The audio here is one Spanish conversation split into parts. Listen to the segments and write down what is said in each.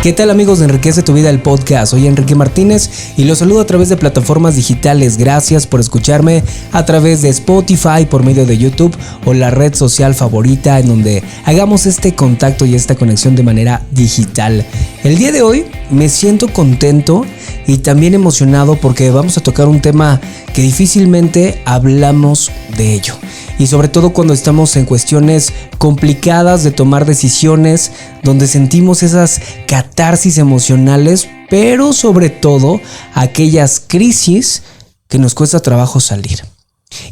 ¿Qué tal, amigos de Enriquece tu Vida, el podcast? Soy Enrique Martínez y los saludo a través de plataformas digitales. Gracias por escucharme a través de Spotify, por medio de YouTube o la red social favorita en donde hagamos este contacto y esta conexión de manera digital. El día de hoy me siento contento y también emocionado porque vamos a tocar un tema que difícilmente hablamos de ello. Y sobre todo cuando estamos en cuestiones complicadas de tomar decisiones, donde sentimos esas catarsis emocionales, pero sobre todo aquellas crisis que nos cuesta trabajo salir.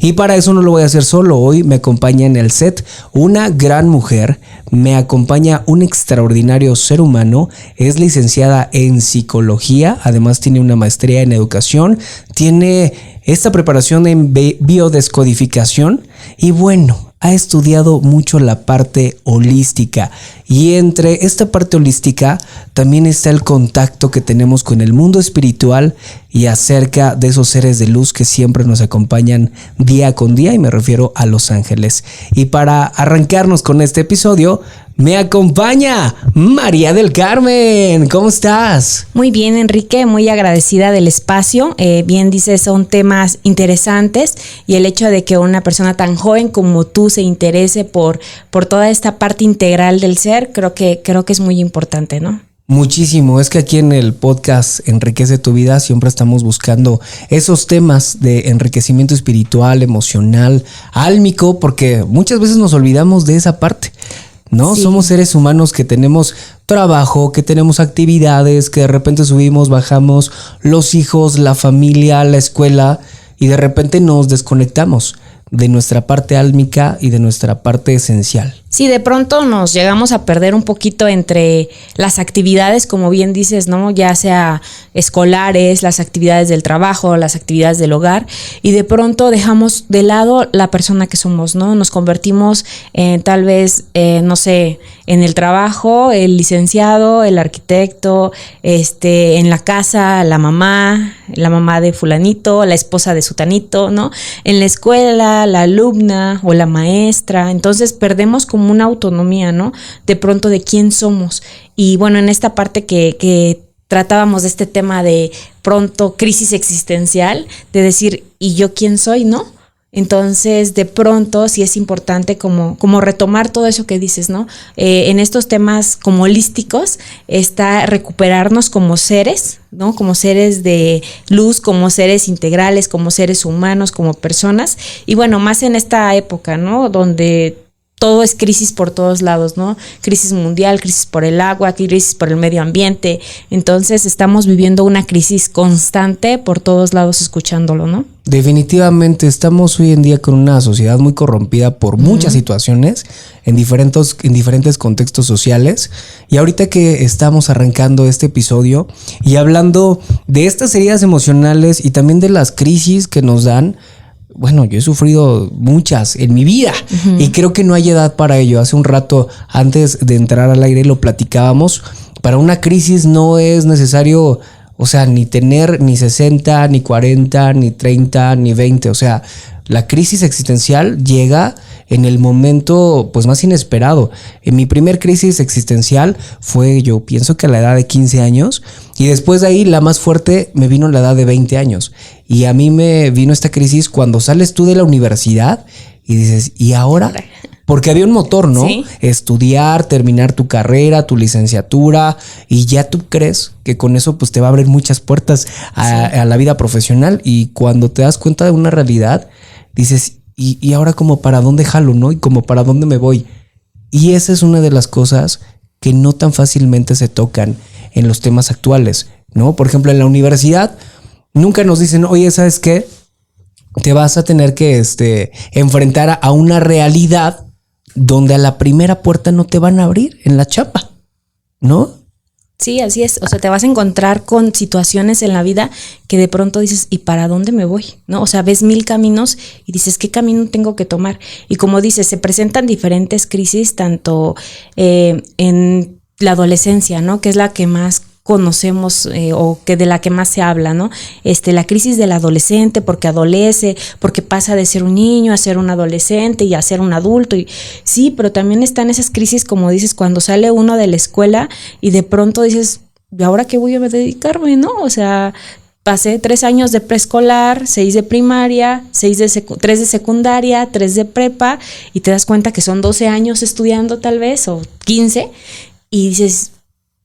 Y para eso no lo voy a hacer solo. Hoy me acompaña en el set una gran mujer, me acompaña un extraordinario ser humano, es licenciada en psicología, además tiene una maestría en educación, tiene esta preparación en biodescodificación y bueno, ha estudiado mucho la parte holística. Y entre esta parte holística también está el contacto que tenemos con el mundo espiritual y acerca de esos seres de luz que siempre nos acompañan día con día, y me refiero a los ángeles. Y para arrancarnos con este episodio, me acompaña María del Carmen. ¿Cómo estás? Muy bien, Enrique, muy agradecida del espacio. Bien dices, son temas interesantes y el hecho de que una persona tan joven como tú se interese por toda esta parte integral del ser, creo que es muy importante, ¿no? Muchísimo, es que aquí en el podcast Enriquece tu Vida siempre estamos buscando esos temas de enriquecimiento espiritual, emocional, álmico, porque muchas veces nos olvidamos de esa parte, ¿no? Sí. Somos seres humanos que tenemos trabajo, que tenemos actividades, que de repente subimos, bajamos, los hijos, la familia, la escuela, y de repente nos desconectamos de nuestra parte álmica y de nuestra parte esencial. Sí, de pronto nos llegamos a perder un poquito entre las actividades, como bien dices, ¿no? Ya sea escolares, las actividades del trabajo, las actividades del hogar, y de pronto dejamos de lado la persona que somos, ¿no? Nos convertimos en tal vez, no sé, en el trabajo, el licenciado, el arquitecto, en la casa, la mamá de fulanito, la esposa de sutanito, ¿no? En la escuela, la alumna o la maestra. Entonces perdemos como una autonomía, ¿no? De pronto de quién somos. Y bueno, en esta parte que tratábamos de este tema de pronto crisis existencial, de decir, ¿y yo quién soy, no? Entonces, de pronto sí es importante como retomar todo eso que dices, ¿no? En estos temas como holísticos está recuperarnos como seres, ¿no? Como seres de luz, como seres integrales, como seres humanos, como personas. Y bueno, más en esta época, ¿no? Donde todo es crisis por todos lados, ¿no? Crisis mundial, crisis por el agua, crisis por el medio ambiente. Entonces estamos viviendo una crisis constante por todos lados escuchándolo, ¿no? Definitivamente estamos hoy en día con una sociedad muy corrompida por muchas situaciones en diferentes contextos sociales. Y ahorita que estamos arrancando este episodio y hablando de estas heridas emocionales y también de las crisis que nos dan, bueno, yo he sufrido muchas en mi vida y creo que no hay edad para ello. Hace un rato, antes de entrar al aire, lo platicábamos. Para una crisis no es necesario, o sea, ni tener ni 60, ni 40, ni 30, ni 20. O sea, la crisis existencial llega en el momento pues más inesperado. En mi primer crisis existencial fue, yo pienso que a la edad de 15 años, y después de ahí la más fuerte me vino a la edad de 20 años. Y a mí me vino esta crisis cuando sales tú de la universidad y dices, ¿y ahora? Porque había un motor, ¿no? ¿Sí? Estudiar, terminar tu carrera, tu licenciatura, y ya tú crees que con eso pues te va a abrir muchas puertas a la vida profesional, y cuando te das cuenta de una realidad, dices, ¿y ahora como para dónde jalo, no? ¿Y como para dónde me voy? Y esa es una de las cosas que no tan fácilmente se tocan en los temas actuales, ¿no? Por ejemplo, en la universidad nunca nos dicen, oye, ¿sabes qué? Te vas a tener que enfrentar a una realidad donde a la primera puerta no te van a abrir en la chapa, ¿no? Sí, así es. O sea, te vas a encontrar con situaciones en la vida que de pronto dices, ¿y para dónde me voy? ¿No? O sea, ves 1000 caminos y dices, ¿qué camino tengo que tomar? Y como dices, se presentan diferentes crisis, tanto en la adolescencia, ¿no? Que es la que más conocemos o que de la que más se habla, ¿no? La crisis del adolescente, porque adolece, porque pasa de ser un niño a ser un adolescente y a ser un adulto. Y sí, pero también están esas crisis, como dices, cuando sale uno de la escuela y de pronto dices, ¿y ahora qué voy a dedicarme, no? O sea, pasé 3 años de preescolar, 6 de primaria, 3 de secundaria, 3 de prepa, y te das cuenta que son 12 años estudiando tal vez, o 15, y dices,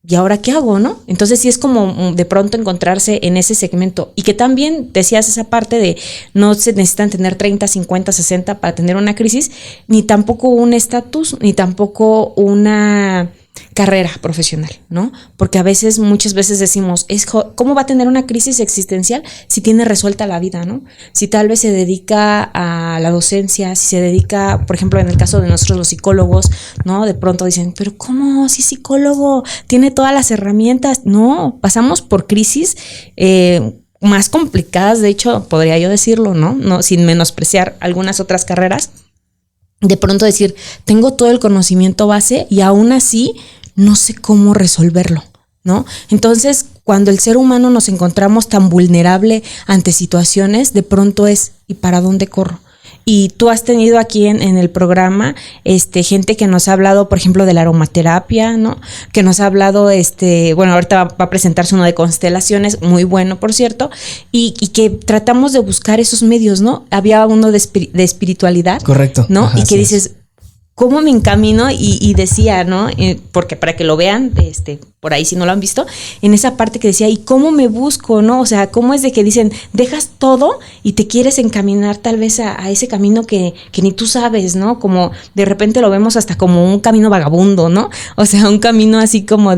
¿y ahora qué hago, no? Entonces sí es como de pronto encontrarse en ese segmento. Y que también decías esa parte de no se necesitan tener 30, 50, 60 para tener una crisis, ni tampoco un estatus, ni tampoco una carrera profesional, ¿no? Porque muchas veces decimos, ¿cómo va a tener una crisis existencial si tiene resuelta la vida, ¿no? Si tal vez se dedica a la docencia, si se dedica, por ejemplo, en el caso de nosotros los psicólogos, ¿no? De pronto dicen, pero ¿cómo? Si psicólogo tiene todas las herramientas. No, pasamos por crisis más complicadas, de hecho, podría yo decirlo, ¿no? No, sin menospreciar algunas otras carreras. De pronto decir, tengo todo el conocimiento base y aún así no sé cómo resolverlo, ¿no? Entonces, cuando el ser humano nos encontramos tan vulnerable ante situaciones, de pronto ¿y para dónde corro? Y tú has tenido aquí en el programa gente que nos ha hablado, por ejemplo, de la aromaterapia, ¿no? Que nos ha hablado, bueno, ahorita va a presentarse uno de constelaciones, muy bueno, por cierto, y que tratamos de buscar esos medios, ¿no? Había uno de espiritualidad. Correcto. ¿No? Ajá, y que dices, ¿cómo me encamino? Y decía, ¿no? Porque para que lo vean, por ahí si no lo han visto, en esa parte que decía, ¿y cómo me busco, no? O sea, ¿cómo es de que dicen, dejas todo y te quieres encaminar tal vez a ese camino que ni tú sabes, ¿no? Como de repente lo vemos hasta como un camino vagabundo, ¿no? O sea, un camino así como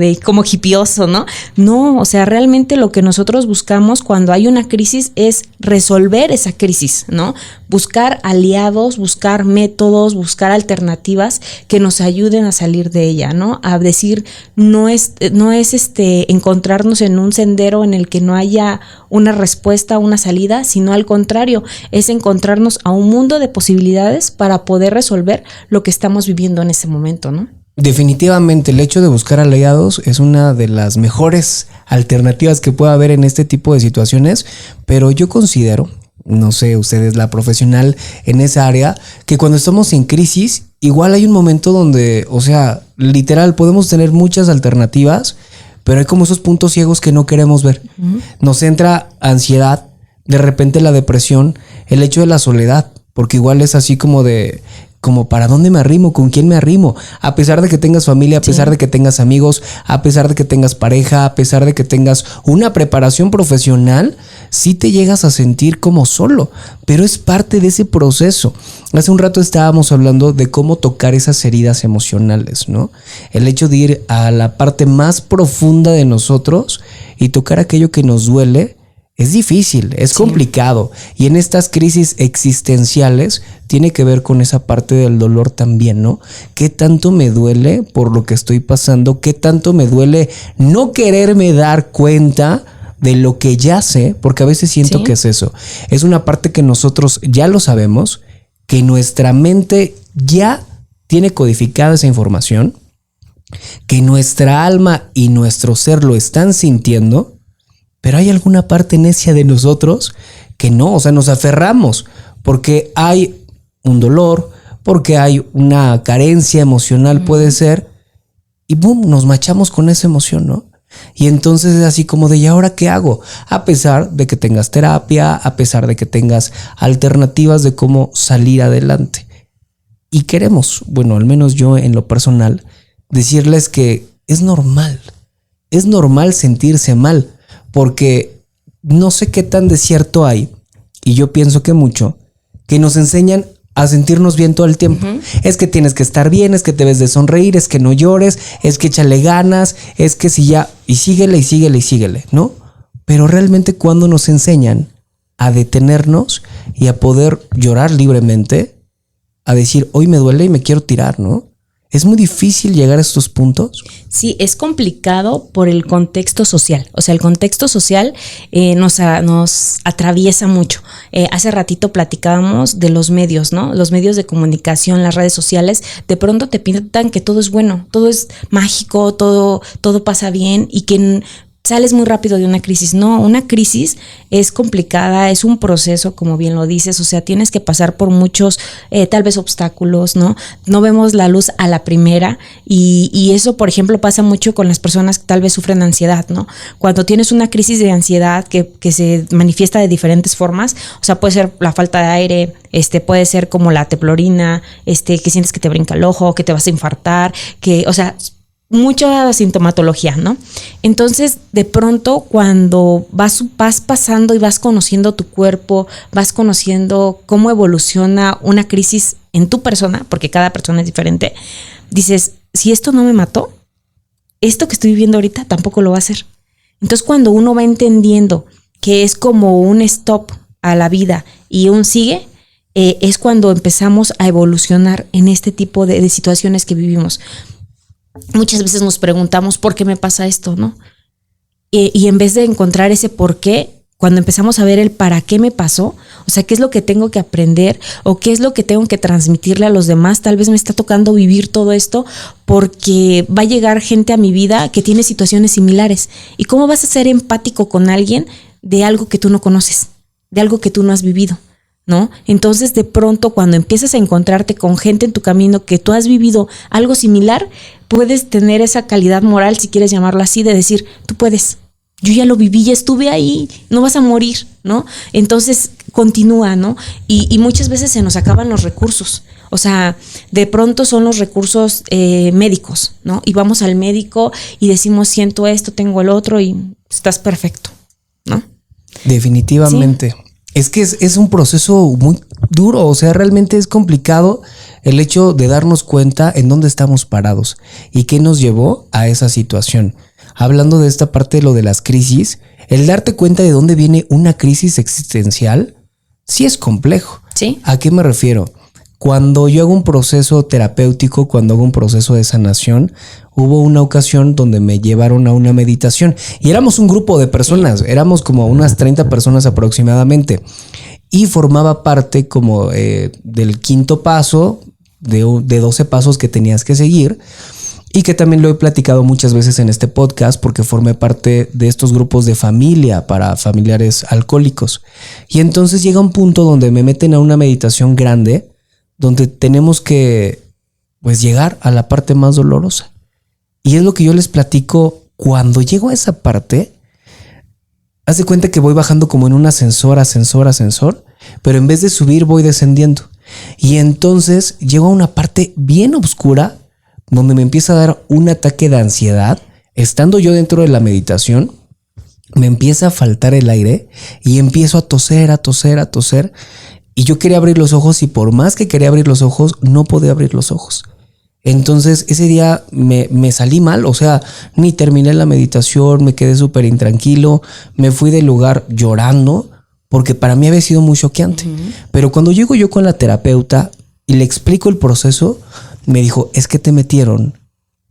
hipioso, ¿no? No, o sea, realmente lo que nosotros buscamos cuando hay una crisis es resolver esa crisis, ¿no? Buscar aliados, buscar métodos, buscar alternativas que nos ayuden a salir de ella, ¿no? A decir, no es encontrarnos en un sendero en el que no haya una respuesta, una salida, sino al contrario, es encontrarnos a un mundo de posibilidades para poder resolver lo que estamos viviendo en ese momento, ¿no? Definitivamente el hecho de buscar aliados es una de las mejores alternativas que puede haber en este tipo de situaciones, pero yo considero, no sé, usted es la profesional en esa área, que cuando estamos en crisis, igual hay un momento donde, o sea, literal, podemos tener muchas alternativas, pero hay como esos puntos ciegos que no queremos ver. Uh-huh. Nos entra ansiedad, de repente la depresión, el hecho de la soledad, porque igual es así como ¿para dónde me arrimo? ¿Con quién me arrimo? A pesar de que tengas familia, a pesar de que tengas amigos, a pesar de que tengas pareja, a pesar de que tengas una preparación profesional, sí te llegas a sentir como solo, pero es parte de ese proceso. Hace un rato estábamos hablando de cómo tocar esas heridas emocionales, ¿no? El hecho de ir a la parte más profunda de nosotros y tocar aquello que nos duele, es difícil, es complicado, y en estas crisis existenciales tiene que ver con esa parte del dolor también, ¿no? ¿Qué tanto me duele por lo que estoy pasando? ¿Qué tanto me duele no quererme dar cuenta de lo que ya sé? Porque a veces siento que es eso. Es una parte que nosotros ya lo sabemos, que nuestra mente ya tiene codificada esa información, que nuestra alma y nuestro ser lo están sintiendo. Pero hay alguna parte necia de nosotros que no, o sea, nos aferramos porque hay un dolor, porque hay una carencia emocional, puede ser, y boom, nos machamos con esa emoción, ¿no? Y entonces es así como de, ¿y ahora qué hago? A pesar de que tengas terapia, a pesar de que tengas alternativas de cómo salir adelante. Y queremos, bueno, al menos yo en lo personal, decirles que es normal sentirse mal. Porque no sé qué tan de cierto hay, y yo pienso que mucho, que nos enseñan a sentirnos bien todo el tiempo. Uh-huh. Es que tienes que estar bien, es que te debes de sonreír, es que no llores, es que échale ganas, es que si ya, y síguele, ¿no? Pero realmente cuando nos enseñan a detenernos y a poder llorar libremente, a decir, hoy me duele y me quiero tirar, ¿no? ¿Es muy difícil llegar a estos puntos? Sí, es complicado por el contexto social. O sea, el contexto social nos atraviesa mucho. Hace ratito platicábamos de los medios, ¿no? Los medios de comunicación, las redes sociales, de pronto te pintan que todo es bueno, todo es mágico, todo pasa bien, y que sales muy rápido de una crisis. No, una crisis es complicada, es un proceso, como bien lo dices, o sea, tienes que pasar por muchos, tal vez obstáculos, ¿no? No vemos la luz a la primera y eso, por ejemplo, pasa mucho con las personas que tal vez sufren ansiedad, ¿no? Cuando tienes una crisis de ansiedad que se manifiesta de diferentes formas, o sea, puede ser la falta de aire, puede ser como la temblorina, que sientes que te brinca el ojo, que te vas a infartar, o sea, mucha sintomatología, ¿no? Entonces, de pronto, cuando vas pasando y vas conociendo tu cuerpo, vas conociendo cómo evoluciona una crisis en tu persona, porque cada persona es diferente, dices, si esto no me mató, esto que estoy viviendo ahorita tampoco lo va a hacer. Entonces, cuando uno va entendiendo que es como un stop a la vida y un sigue, es cuando empezamos a evolucionar en este tipo de situaciones que vivimos. Muchas veces nos preguntamos por qué me pasa esto, ¿no? Y en vez de encontrar ese por qué, cuando empezamos a ver el para qué me pasó, o sea, qué es lo que tengo que aprender o qué es lo que tengo que transmitirle a los demás, tal vez me está tocando vivir todo esto porque va a llegar gente a mi vida que tiene situaciones similares. ¿Y cómo vas a ser empático con alguien de algo que tú no conoces, de algo que tú no has vivido? ¿No? Entonces, de pronto, cuando empiezas a encontrarte con gente en tu camino que tú has vivido algo similar, puedes tener esa calidad moral, si quieres llamarlo así, de decir, tú puedes, yo ya lo viví, ya estuve ahí, no vas a morir, ¿no? Entonces, continúa, ¿no? Y muchas veces se nos acaban los recursos. O sea, de pronto son los recursos médicos, ¿no? Y vamos al médico y decimos, siento esto, tengo el otro y estás perfecto, ¿no? Definitivamente. Sí. Es que es un proceso muy duro, o sea, realmente es complicado el hecho de darnos cuenta en dónde estamos parados y qué nos llevó a esa situación. Hablando de esta parte de lo de las crisis, el darte cuenta de dónde viene una crisis existencial, sí es complejo. ¿Sí? ¿A qué me refiero? Cuando yo hago un proceso terapéutico, cuando hago un proceso de sanación, hubo una ocasión donde me llevaron a una meditación y éramos un grupo de personas, éramos como unas 30 personas aproximadamente y formaba parte como del quinto paso de 12 pasos que tenías que seguir y que también lo he platicado muchas veces en este podcast porque formé parte de estos grupos de familia para familiares alcohólicos. Y entonces llega un punto donde me meten a una meditación grande donde tenemos que pues llegar a la parte más dolorosa. Y es lo que yo les platico cuando llego a esa parte. Haz de cuenta que voy bajando como en un ascensor, pero en vez de subir voy descendiendo. Y entonces llego a una parte bien oscura donde me empieza a dar un ataque de ansiedad. Estando yo dentro de la meditación, me empieza a faltar el aire y empiezo a toser. Y yo quería abrir los ojos y por más que quería abrir los ojos, no podía abrir los ojos. Entonces ese día me salí mal, o sea, ni terminé la meditación, me quedé súper intranquilo, me fui del lugar llorando porque para mí había sido muy choqueante. Pero cuando llego yo con la terapeuta y le explico el proceso, me dijo, es que te metieron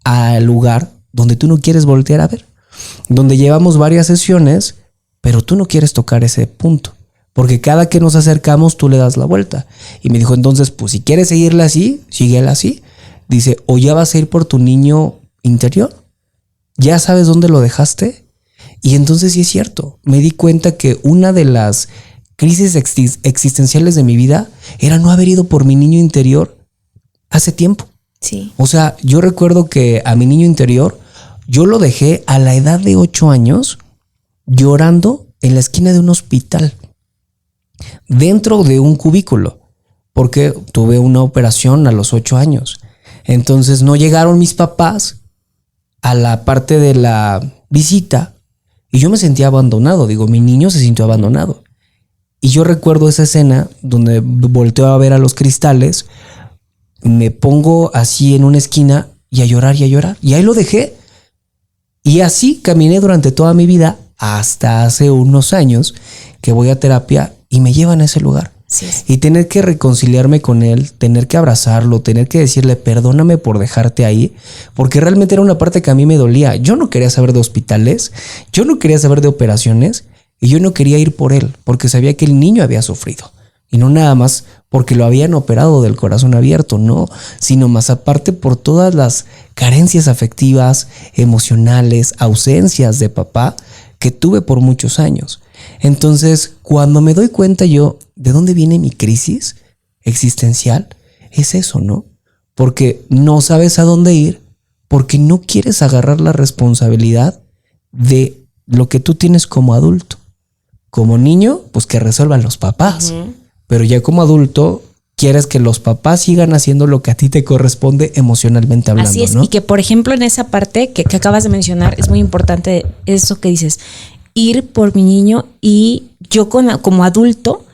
al lugar donde tú no quieres voltear a ver, donde llevamos varias sesiones, pero tú no quieres tocar ese punto. Porque cada que nos acercamos tú le das la vuelta. Y me dijo, entonces, pues si quieres seguirla así, síguela así. Dice, o ya vas a ir por tu niño interior. ¿Ya sabes dónde lo dejaste? Y entonces sí es cierto. Me di cuenta que una de las crisis existenciales de mi vida era no haber ido por mi niño interior hace tiempo. Sí. O sea, yo recuerdo que a mi niño interior yo lo dejé a la edad de 8 años llorando en la esquina de un hospital. Dentro de un cubículo, porque tuve una operación a los 8 años. Entonces no llegaron mis papás a la parte de la visita y yo me sentía abandonado. Digo, mi niño se sintió abandonado. Y yo recuerdo esa escena donde volteo a ver a los cristales, me pongo así en una esquina y a llorar. Y ahí lo dejé. Y así caminé durante toda mi vida hasta hace unos años que voy a terapia y me llevan a ese lugar. Sí. Y tener que reconciliarme con él, tener que abrazarlo, tener que decirle perdóname por dejarte ahí, porque realmente era una parte que a mí me dolía. Yo no quería saber de hospitales, yo no quería saber de operaciones y yo no quería ir por él porque sabía que el niño había sufrido y no nada más porque lo habían operado del corazón abierto, no, sino más aparte por todas las carencias afectivas, emocionales, ausencias de papá que tuve por muchos años. Entonces, cuando me doy cuenta yo de dónde viene mi crisis existencial, es eso, ¿no? Porque no sabes a dónde ir, porque no quieres agarrar la responsabilidad de lo que tú tienes como adulto. Como niño, pues que resuelvan los papás. Pero ya como adulto, quieres que los papás sigan haciendo lo que a ti te corresponde emocionalmente hablando. Así es, ¿no? y que por ejemplo en esa parte que acabas de mencionar, es muy importante eso que dices, ir por mi niño, y yo como adulto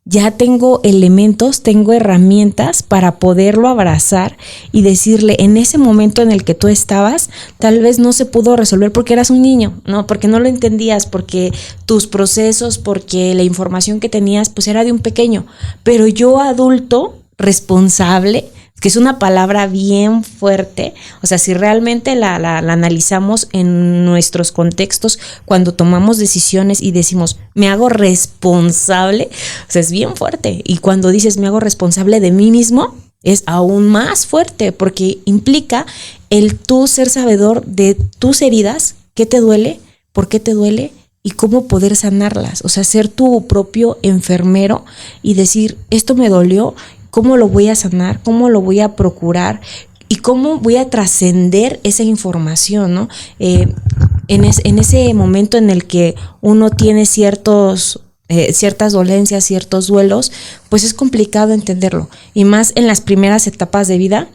ya tengo elementos, tengo herramientas para poderlo abrazar y decirle, en ese momento en el que tú estabas, tal vez no se pudo resolver porque eras un niño, ¿no? Porque no lo entendías, porque tus procesos, porque la información que tenías, pues era de un pequeño. Pero yo adulto, responsable, que es una palabra bien fuerte, o sea, si realmente la analizamos en nuestros contextos, cuando tomamos decisiones y decimos, me hago responsable, o sea, es bien fuerte. Y cuando dices, me hago responsable de mí mismo, es aún más fuerte, porque implica el tú ser sabedor de tus heridas, qué te duele, por qué te duele y cómo poder sanarlas. O sea, ser tu propio enfermero y decir, esto me dolió, ¿cómo lo voy a sanar? ¿Cómo lo voy a procurar? ¿Y cómo voy a trascender esa información, ¿no? En ese momento en el que uno tiene ciertas dolencias, ciertos duelos, pues es complicado entenderlo. Y más en las primeras etapas de vida,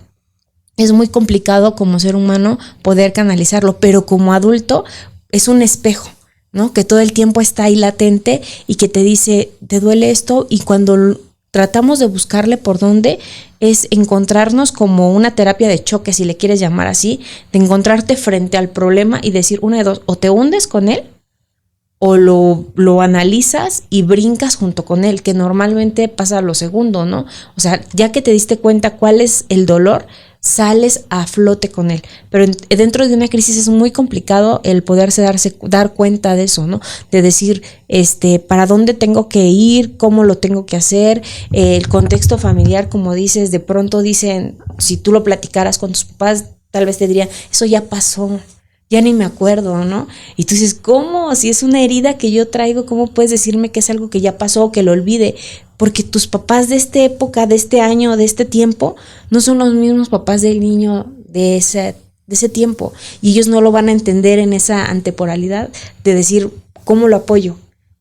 es muy complicado como ser humano poder canalizarlo. Pero como adulto, es un espejo, ¿no? Que todo el tiempo está ahí latente y que te dice, ¿te duele esto? Y cuando tratamos de buscarle por dónde, es encontrarnos como una terapia de choque, si le quieres llamar así, de encontrarte frente al problema y decir una de dos, o te hundes con él o lo analizas y brincas junto con él, que normalmente pasa lo segundo, ¿no? O sea, ya que te diste cuenta cuál es el dolor, sales a flote con él. Pero dentro de una crisis es muy complicado el poderse dar cuenta de eso, ¿no? De decir, para dónde tengo que ir, cómo lo tengo que hacer, el contexto familiar, como dices, de pronto dicen, si tú lo platicaras con tus papás, tal vez te dirían, eso ya pasó, ya ni me acuerdo, ¿no? Y tú dices, ¿cómo? Si es una herida que yo traigo, ¿cómo puedes decirme que es algo que ya pasó, que lo olvide? Porque tus papás de esta época, de este año, de este tiempo, no son los mismos papás del niño de ese tiempo. Y ellos no lo van a entender en esa antemporalidad de decir, ¿cómo lo apoyo?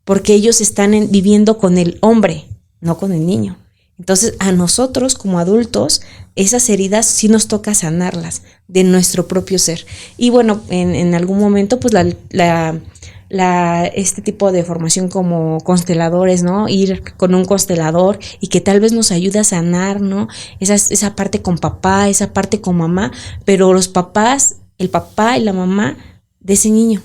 Porque ellos están viviendo con el hombre, no con el niño. Entonces, a nosotros como adultos, esas heridas sí nos toca sanarlas de nuestro propio ser. Y bueno, en algún momento, pues este tipo de formación como consteladores, ¿no? Ir con un constelador y que tal vez nos ayude a sanar, ¿no? Esa parte con papá, esa parte con mamá, pero los papás, el papá y la mamá de ese niño.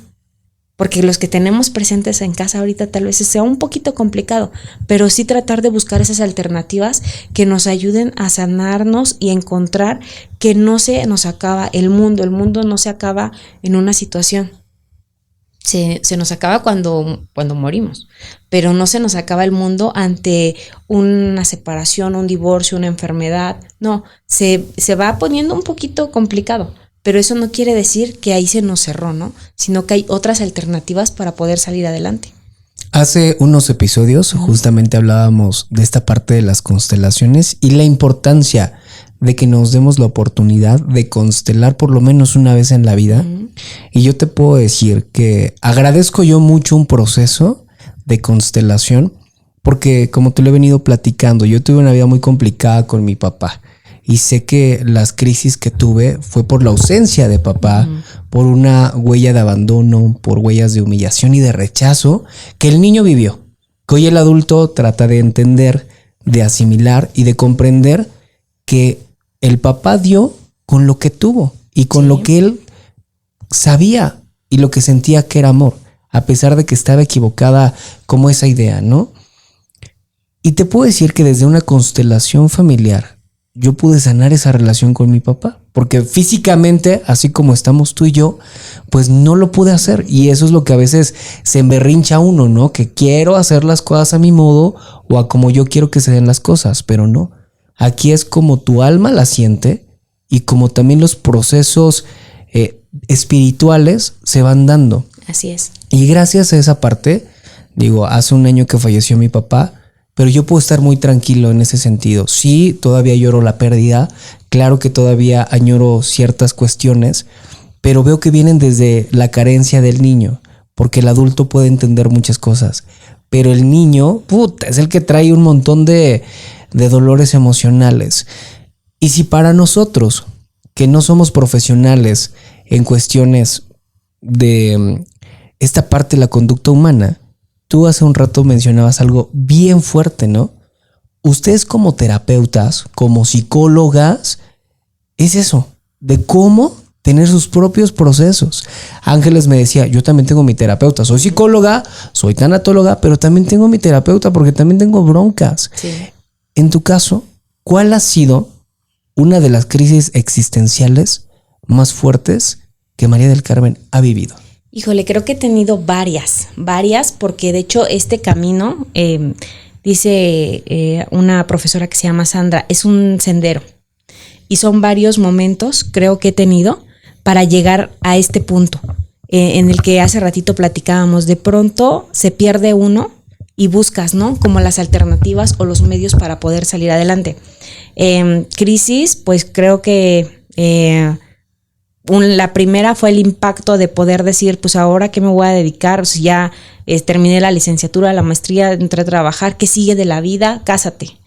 Porque los que tenemos presentes en casa ahorita tal vez sea un poquito complicado, pero sí tratar de buscar esas alternativas que nos ayuden a sanarnos y a encontrar que no se nos acaba el mundo no se acaba en una situación. Se nos acaba cuando morimos, pero no se nos acaba el mundo ante una separación, un divorcio, una enfermedad. No, se va poniendo un poquito complicado. Pero eso no quiere decir que ahí se nos cerró, ¿no? Sino que hay otras alternativas para poder salir adelante. Hace unos episodios justamente hablábamos de esta parte de las constelaciones y la importancia de que nos demos la oportunidad de constelar por lo menos una vez en la vida. Y yo te puedo decir que agradezco yo mucho un proceso de constelación porque, como te lo he venido platicando, yo tuve una vida muy complicada con mi papá. Y sé que las crisis que tuve fue por la ausencia de papá, por una huella de abandono, por huellas de humillación y de rechazo que el niño vivió. Que hoy el adulto trata de entender, de asimilar y de comprender que el papá dio con lo que tuvo y con lo que él sabía y lo que sentía que era amor, a pesar de que estaba equivocada como esa idea, ¿no? Y te puedo decir que desde una constelación familiar yo pude sanar esa relación con mi papá. porque físicamente, así como estamos tú y yo, pues no lo pude hacer. Y eso es lo que a veces se emberrincha uno, ¿no? Que quiero hacer las cosas a mi modo o a como yo quiero que se den las cosas, pero no. Aquí es como tu alma la siente y como también los procesos espirituales se van dando. Así es. Y gracias a esa parte, digo, hace un año que falleció mi papá, pero yo puedo estar muy tranquilo en ese sentido. Sí, todavía lloro la pérdida, claro que todavía añoro ciertas cuestiones, pero veo que vienen desde la carencia del niño, porque el adulto puede entender muchas cosas, pero el niño, puta, es el que trae un montón de dolores emocionales. Y si para nosotros, que no somos profesionales en cuestiones de esta parte de la conducta humana, tú hace un rato mencionabas algo bien fuerte, ¿no? Ustedes como terapeutas, como psicólogas, es eso, de cómo tener sus propios procesos. Ángeles me decía, yo también tengo mi terapeuta, soy psicóloga, soy tanatóloga, pero también tengo mi terapeuta porque también tengo broncas. Sí. En tu caso, ¿cuál ha sido una de las crisis existenciales más fuertes que María del Carmen ha vivido? Híjole, creo que he tenido varias, porque de hecho este camino, dice una profesora que se llama Sandra, es un sendero. Y son varios momentos, creo que he tenido, para llegar a este punto, en el que hace ratito platicábamos. De pronto se pierde uno y buscas, ¿no? Como las alternativas o los medios para poder salir adelante. Crisis, pues creo que la primera fue el impacto de poder decir, pues ahora ¿qué me voy a dedicar? O sea, ya terminé la licenciatura, la maestría, entré a trabajar, ¿qué sigue de la vida? Cásate.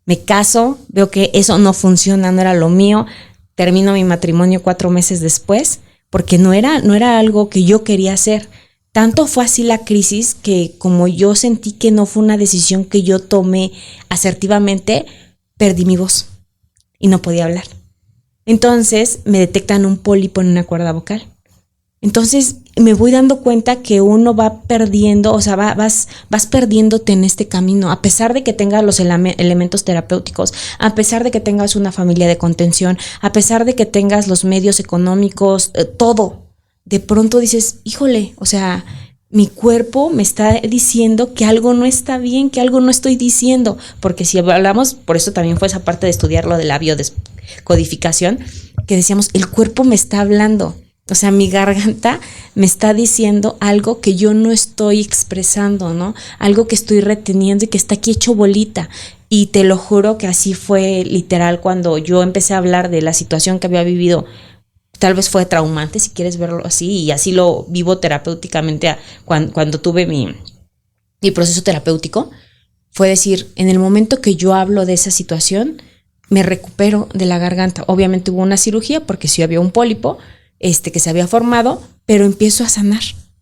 Me caso, veo que eso no funciona, no era lo mío, termino mi matrimonio 4 meses después, porque no era algo que yo quería hacer. Tanto fue así la crisis que como yo sentí que no fue una decisión que yo tomé asertivamente, perdí mi voz y no podía hablar. Entonces me detectan un pólipo en una cuerda vocal. Entonces me voy dando cuenta que uno va perdiendo, o sea, vas perdiéndote en este camino, a pesar de que tengas los elementos terapéuticos, a pesar de que tengas una familia de contención, a pesar de que tengas los medios económicos, todo. De pronto dices, híjole, o sea, mi cuerpo me está diciendo que algo no está bien, que algo no estoy diciendo, porque si hablamos, por eso también fue esa parte de estudiar lo de la biodescodificación, que decíamos, el cuerpo me está hablando. O sea, mi garganta me está diciendo algo que yo no estoy expresando, ¿no? Algo que estoy reteniendo y que está aquí hecho bolita. Y te lo juro que así fue literal cuando yo empecé a hablar de la situación que había vivido. Tal vez fue traumante, si quieres verlo así, y así lo vivo terapéuticamente cuando tuve mi proceso terapéutico. Fue decir, en el momento que yo hablo de esa situación, me recupero de la garganta. Obviamente hubo una cirugía porque sí había un pólipo, que se había formado, pero empiezo a sanar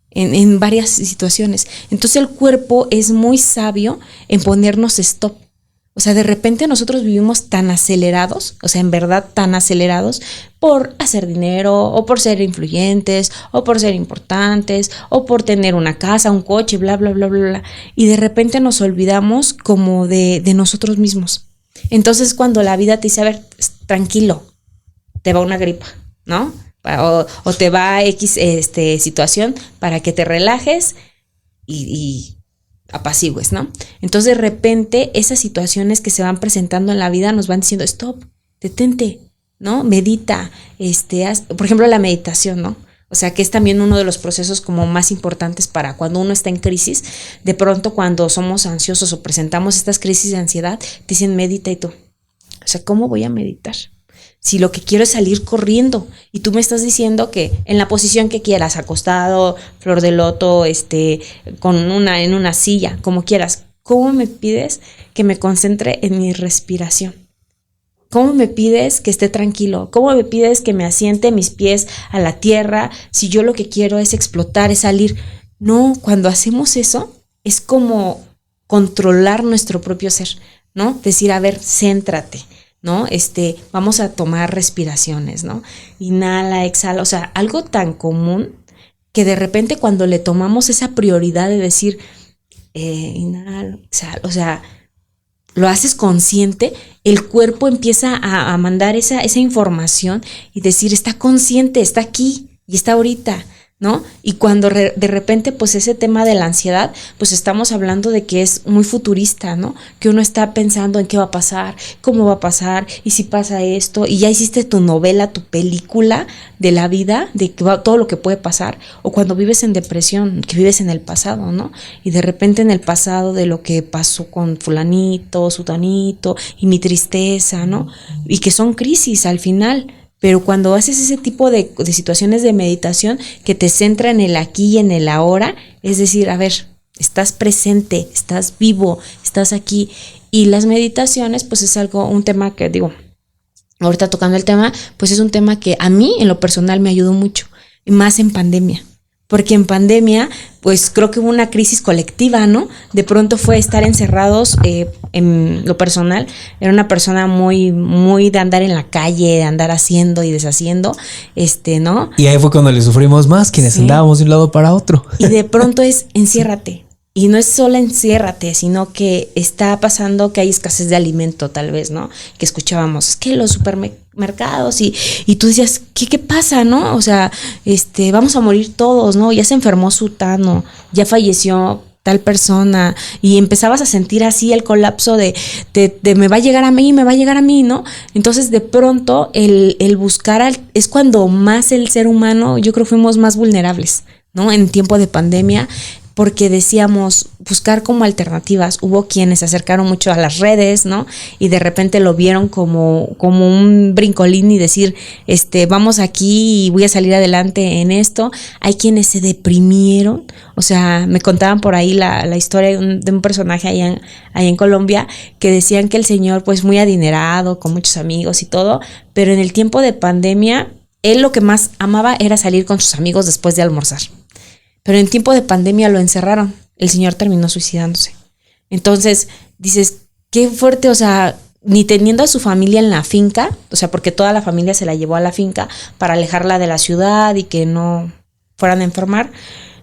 en varias situaciones. Entonces el cuerpo es muy sabio en ponernos stop. O sea, de repente nosotros vivimos tan acelerados, o sea, en verdad tan acelerados por hacer dinero o por ser influyentes o por ser importantes o por tener una casa, un coche, bla, bla, bla, bla, bla. Y de repente nos olvidamos como de nosotros mismos. Entonces cuando la vida te dice, a ver, tranquilo, te va una gripa, ¿no? O te va X situación para que te relajes y apacigues, ¿no? Entonces de repente esas situaciones que se van presentando en la vida nos van diciendo stop, detente, ¿no? Medita, por ejemplo la meditación, ¿no? O sea que es también uno de los procesos como más importantes para cuando uno está en crisis. De pronto cuando somos ansiosos o presentamos estas crisis de ansiedad, te dicen medita y tú, o sea, ¿cómo voy a meditar? Si lo que quiero es salir corriendo y tú me estás diciendo que en la posición que quieras, acostado, flor de loto, en una silla, como quieras, ¿cómo me pides que me concentre en mi respiración? ¿Cómo me pides que esté tranquilo? ¿Cómo me pides que me asiente mis pies a la tierra si yo lo que quiero es explotar, es salir? No, cuando hacemos eso es como controlar nuestro propio ser, ¿no? Decir, a ver, céntrate, ¿no? Vamos a tomar respiraciones, ¿no? Inhala, exhala, o sea, algo tan común que de repente cuando le tomamos esa prioridad de decir, inhala, exhala, o sea, lo haces consciente, el cuerpo empieza a mandar esa información y decir, está consciente, está aquí y está ahorita, ¿no? Y cuando de repente, pues ese tema de la ansiedad, pues estamos hablando de que es muy futurista, ¿no? Que uno está pensando en qué va a pasar, cómo va a pasar, y si pasa esto, y ya hiciste tu novela, tu película de la vida, de que todo lo que puede pasar, o cuando vives en depresión, que vives en el pasado, ¿no? Y de repente en el pasado de lo que pasó con fulanito, sutanito, y mi tristeza, ¿no? Y que son crisis al final. Pero cuando haces ese tipo de situaciones de meditación que te centra en el aquí y en el ahora, es decir, a ver, estás presente, estás vivo, estás aquí. Y las meditaciones, pues es un tema que digo, ahorita tocando el tema, pues es un tema que a mí en lo personal me ayudó mucho, y más en pandemia. Porque en pandemia, pues creo que hubo una crisis colectiva, ¿no? De pronto fue estar encerrados, en lo personal, era una persona muy, muy de andar en la calle, de andar haciendo y deshaciendo, ¿no? Y ahí fue cuando le sufrimos más, quienes andábamos de un lado para otro. Y de pronto es enciérrate. Y no es solo enciérrate, sino que está pasando que hay escasez de alimento, tal vez, ¿no? Que escuchábamos, es que los supermercados y tú decías, ¿qué pasa, no? O sea, vamos a morir todos, ¿no? Ya se enfermó sutano, ya falleció tal persona, y empezabas a sentir así el colapso de me va a llegar a mí, ¿no? Entonces, de pronto, el buscar es cuando más el ser humano, yo creo, fuimos más vulnerables, ¿no? En tiempo de pandemia, porque decíamos buscar como alternativas. Hubo quienes se acercaron mucho a las redes, ¿no? Y de repente lo vieron como un brincolín y decir, vamos aquí y voy a salir adelante en esto. Hay quienes se deprimieron. O sea, me contaban por ahí la historia de un personaje allá en Colombia, que decían que el señor, pues muy adinerado, con muchos amigos y todo, pero en el tiempo de pandemia, él lo que más amaba era salir con sus amigos después de almorzar. Pero en tiempo de pandemia lo encerraron. El señor terminó suicidándose. Entonces, dices, qué fuerte, o sea, ni teniendo a su familia en la finca, o sea, porque toda la familia se la llevó a la finca para alejarla de la ciudad y que no fueran a enfermar,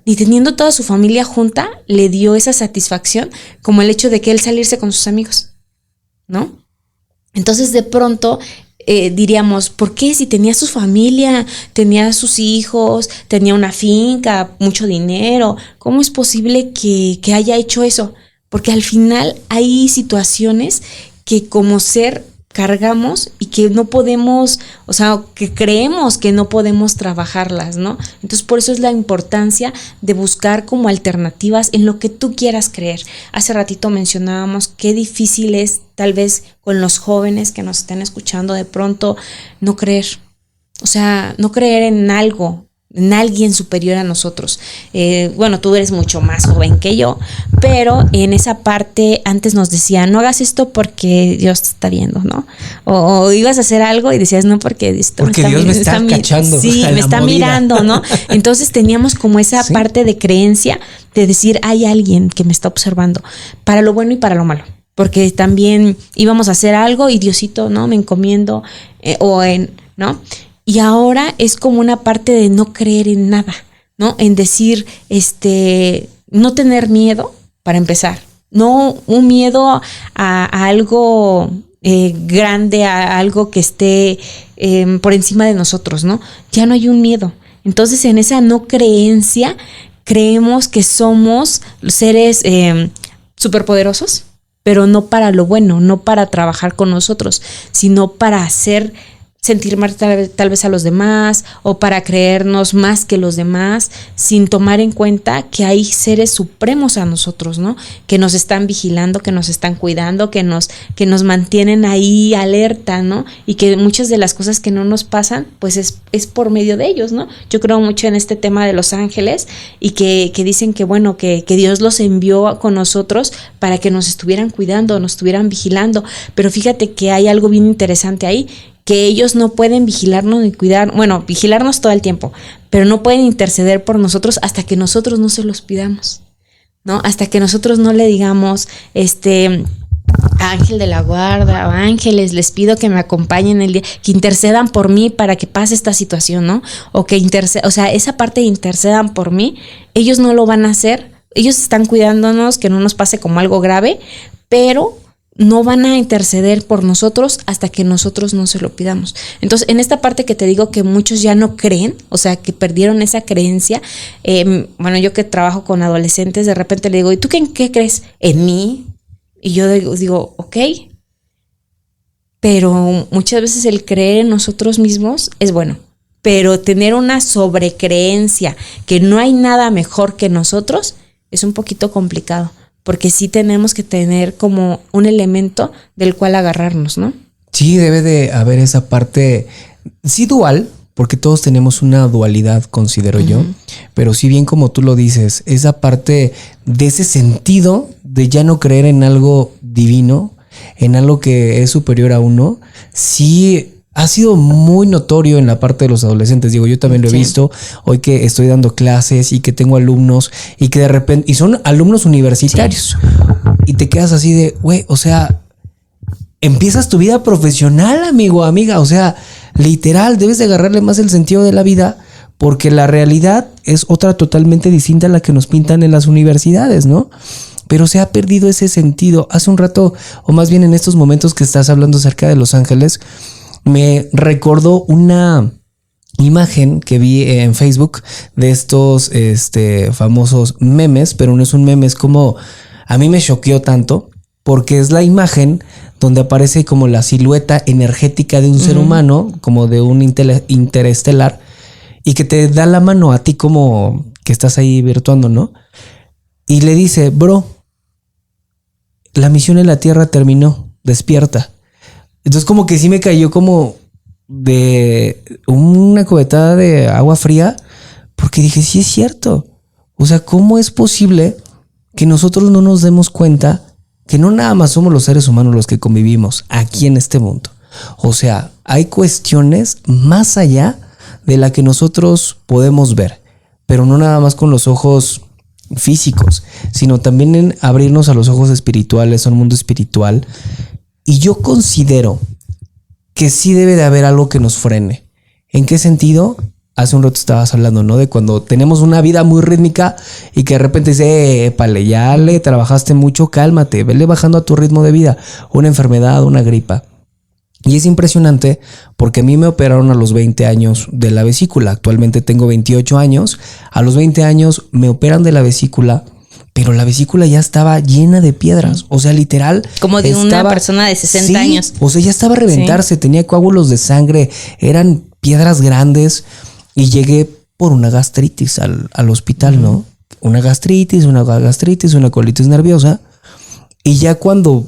ni teniendo toda su familia junta, le dio esa satisfacción como el hecho de que él salirse con sus amigos, ¿no? Entonces, de pronto diríamos, ¿por qué? Si tenía su familia, tenía sus hijos, tenía una finca, mucho dinero, ¿cómo es posible que haya hecho eso? Porque al final hay situaciones que como ser cargamos y que no podemos, o sea, que creemos que no podemos trabajarlas, ¿no? Entonces, por eso es la importancia de buscar como alternativas en lo que tú quieras creer. Hace ratito mencionábamos qué difícil es, tal vez con los jóvenes que nos estén escuchando, de pronto no creer. O sea, no creer en algo, en alguien superior a nosotros. Bueno, tú eres mucho más joven que yo, pero en esa parte antes nos decían, no hagas esto porque Dios te está viendo, ¿no? O ibas a hacer algo y decías, no, porque Dios me está cachando. Sí, me está mirando, ¿no? Entonces teníamos como esa parte de creencia de decir, hay alguien que me está observando, para lo bueno y para lo malo. Porque también íbamos a hacer algo y Diosito, ¿no? Me encomiendo, ¿no? Y ahora es como una parte de no creer en nada, ¿no? En decir, no tener miedo, para empezar. No un miedo a algo grande, a algo que esté por encima de nosotros, ¿no? Ya no hay un miedo. Entonces, en esa no creencia, creemos que somos seres superpoderosos, pero no para lo bueno, no para trabajar con nosotros, sino para sentir mal tal vez a los demás, o para creernos más que los demás, sin tomar en cuenta que hay seres supremos a nosotros, ¿no? Que nos están vigilando, que nos están cuidando, que nos mantienen ahí alerta, ¿no? Y que muchas de las cosas que no nos pasan, pues es por medio de ellos, ¿no? Yo creo mucho en este tema de los ángeles y que dicen que, bueno, que Dios los envió con nosotros para que nos estuvieran cuidando, nos estuvieran vigilando. Pero fíjate que hay algo bien interesante ahí, que ellos no pueden vigilarnos ni cuidar, bueno, vigilarnos todo el tiempo, pero no pueden interceder por nosotros hasta que nosotros no se los pidamos, ¿no? Hasta que nosotros no le digamos, ángel de la guarda o ángeles, les pido que me acompañen el día, que intercedan por mí para que pase esta situación, ¿no? O que o sea, esa parte de intercedan por mí, ellos no lo van a hacer, ellos están cuidándonos que no nos pase como algo grave, pero no van a interceder por nosotros hasta que nosotros no se lo pidamos. Entonces, en esta parte que te digo que muchos ya no creen, o sea, que perdieron esa creencia, bueno, yo que trabajo con adolescentes, de repente le digo, ¿y tú en qué crees? En mí. Y yo digo, ok, pero muchas veces el creer en nosotros mismos es bueno, pero tener una sobrecreencia que no hay nada mejor que nosotros es un poquito complicado. Porque sí tenemos que tener como un elemento del cual agarrarnos, ¿no? Sí, debe de haber esa parte, sí dual, porque todos tenemos una dualidad, considero yo, pero si bien como tú lo dices, esa parte de ese sentido de ya no creer en algo divino, en algo que es superior a uno, sí ha sido muy notorio en la parte de los adolescentes. Digo, yo también lo he visto hoy que estoy dando clases y que tengo alumnos y que de repente, y son alumnos universitarios, y te quedas así de, güey, o sea, empiezas tu vida profesional, amigo, amiga, o sea, literal, debes de agarrarle más el sentido de la vida porque la realidad es otra totalmente distinta a la que nos pintan en las universidades, ¿no? Pero se ha perdido ese sentido. Hace un rato, o más bien en estos momentos que estás hablando acerca de Los Ángeles, me recordó una imagen que vi en Facebook de estos famosos memes, pero no es un meme, es como, a mí me choqueó tanto porque es la imagen donde aparece como la silueta energética de un ser humano, como de un interestelar, y que te da la mano a ti como que estás ahí virtuando, ¿no? Y le dice, bro, la misión en la Tierra terminó, despierta. Entonces como que sí me cayó como de una cubetada de agua fría, porque dije, sí es cierto. O sea, ¿cómo es posible que nosotros no nos demos cuenta que no nada más somos los seres humanos los que convivimos aquí en este mundo? O sea, hay cuestiones más allá de la que nosotros podemos ver, pero no nada más con los ojos físicos, sino también en abrirnos a los ojos espirituales, a un mundo espiritual. Y yo considero que sí debe de haber algo que nos frene. ¿En qué sentido? Hace un rato estabas hablando, ¿no? De cuando tenemos una vida muy rítmica y que de repente dice, épale, ya le trabajaste mucho, cálmate, vele bajando a tu ritmo de vida. Una enfermedad, una gripa. Y es impresionante porque a mí me operaron a los 20 años de la vesícula. Actualmente tengo 28 años. A los 20 años me operan de la vesícula, pero la vesícula ya estaba llena de piedras. O sea, literal. Como de una persona de 60 años. O sea, ya estaba a reventarse. Tenía coágulos de sangre. Eran piedras grandes. Y llegué por una gastritis al hospital, ¿no? Una gastritis, una colitis nerviosa. Y ya cuando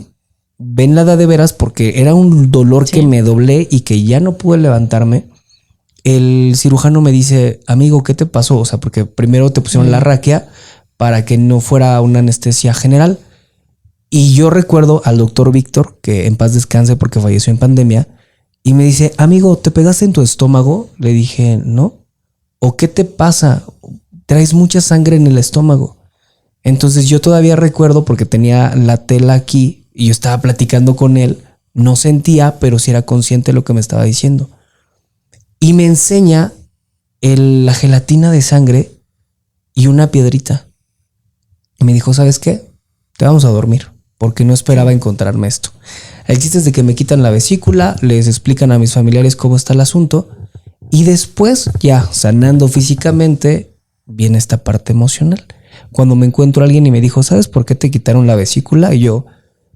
ven la edad de veras, porque era un dolor que me doblé y que ya no pude levantarme, el cirujano me dice, amigo, ¿qué te pasó? O sea, porque primero te pusieron la raquia para que no fuera una anestesia general. Y yo recuerdo al doctor Víctor, que en paz descanse porque falleció en pandemia, y me dice, amigo, ¿te pegaste en tu estómago? Le dije, no. ¿O qué te pasa? Traes mucha sangre en el estómago. Entonces yo todavía recuerdo, porque tenía la tela aquí y yo estaba platicando con él, no sentía, pero sí era consciente de lo que me estaba diciendo. Y me enseña la gelatina de sangre y una piedrita. Y me dijo, ¿sabes qué? Te vamos a dormir, porque no esperaba encontrarme esto. El chiste es de que me quitan la vesícula, les explican a mis familiares cómo está el asunto, y después, ya sanando físicamente, viene esta parte emocional. Cuando me encuentro a alguien y me dijo, ¿sabes por qué te quitaron la vesícula? Y yo,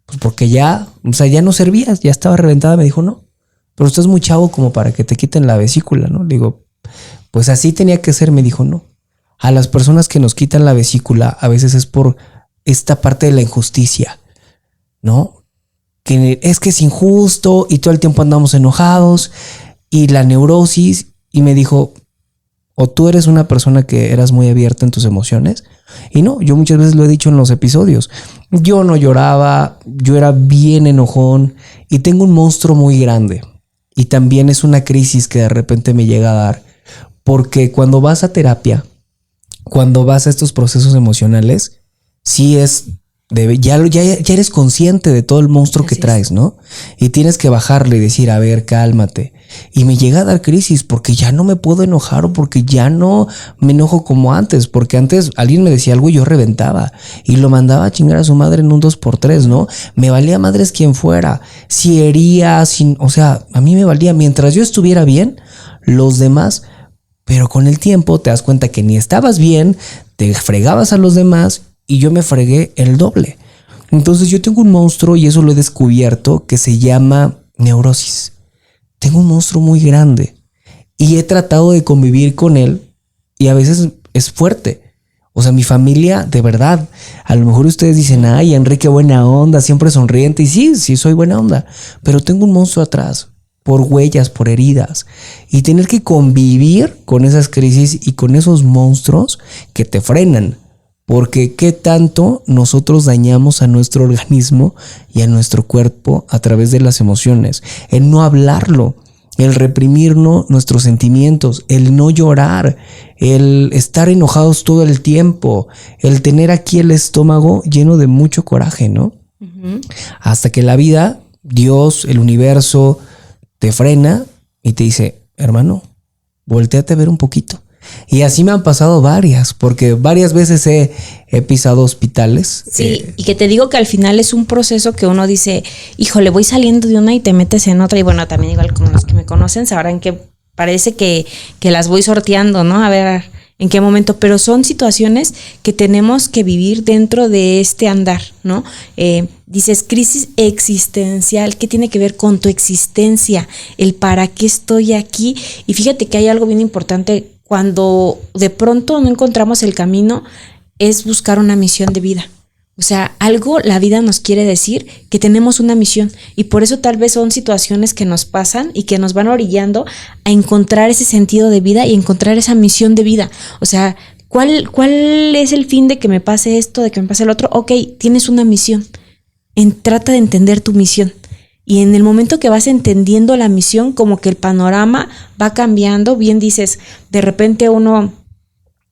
pues porque ya, o sea, ya no servías, ya estaba reventada. Me dijo, no, pero estás muy chavo como para que te quiten la vesícula, ¿no? Le digo, pues así tenía que ser. Me dijo, no. A las personas que nos quitan la vesícula a veces es por esta parte de la injusticia, ¿no? Que es injusto y todo el tiempo andamos enojados y la neurosis. Y me dijo, o tú eres una persona que eras muy abierta en tus emociones. Y no, yo muchas veces lo he dicho en los episodios. Yo no lloraba, yo era bien enojón y tengo un monstruo muy grande. Y también es una crisis que de repente me llega a dar, porque cuando vas a terapia, cuando vas a estos procesos emocionales, sí es, ya eres consciente de todo el monstruo que traes, ¿no? Y tienes que bajarle y decir, a ver, cálmate. Y me llega a dar crisis porque ya no me puedo enojar o porque ya no me enojo como antes. Porque antes alguien me decía algo y yo reventaba y lo mandaba a chingar a su madre en un 2x3, ¿no? Me valía madres quien fuera. Si hería, o sea, a mí me valía. Mientras yo estuviera bien, los demás... Pero con el tiempo te das cuenta que ni estabas bien, te fregabas a los demás y yo me fregué el doble. Entonces yo tengo un monstruo, y eso lo he descubierto, que se llama neurosis. Tengo un monstruo muy grande y he tratado de convivir con él y a veces es fuerte. O sea, mi familia, de verdad, a lo mejor ustedes dicen, ay, Enrique, buena onda, siempre sonriente. Y sí, soy buena onda, pero tengo un monstruo atrás. Por huellas, por heridas, y tener que convivir con esas crisis y con esos monstruos que te frenan, porque qué tanto nosotros dañamos a nuestro organismo y a nuestro cuerpo a través de las emociones, el no hablarlo, el reprimirnos nuestros sentimientos, el no llorar, el estar enojados todo el tiempo, el tener aquí el estómago lleno de mucho coraje, ¿no? Uh-huh. Hasta que la vida, Dios, el universo, te frena y te dice, hermano, voltéate a ver un poquito. Y así me han pasado varias, porque varias veces he pisado hospitales. Sí, y que te digo que al final es un proceso que uno dice, híjole, voy saliendo de una y te metes en otra. Y bueno, también igual como los que me conocen sabrán que parece que las voy sorteando, ¿no? A ver en qué momento, pero son situaciones que tenemos que vivir dentro de este andar, ¿no? Dices crisis existencial, ¿qué tiene que ver con tu existencia? El para qué estoy aquí. Y fíjate que hay algo bien importante cuando de pronto no encontramos el camino, es buscar una misión de vida. O sea, algo la vida nos quiere decir que tenemos una misión, y por eso tal vez son situaciones que nos pasan y que nos van orillando a encontrar ese sentido de vida y encontrar esa misión de vida. O sea, ¿cuál es el fin de que me pase esto, de que me pase el otro? Ok, tienes una misión. Trata de entender tu misión. Y en el momento que vas entendiendo la misión, como que el panorama va cambiando. Bien dices, de repente uno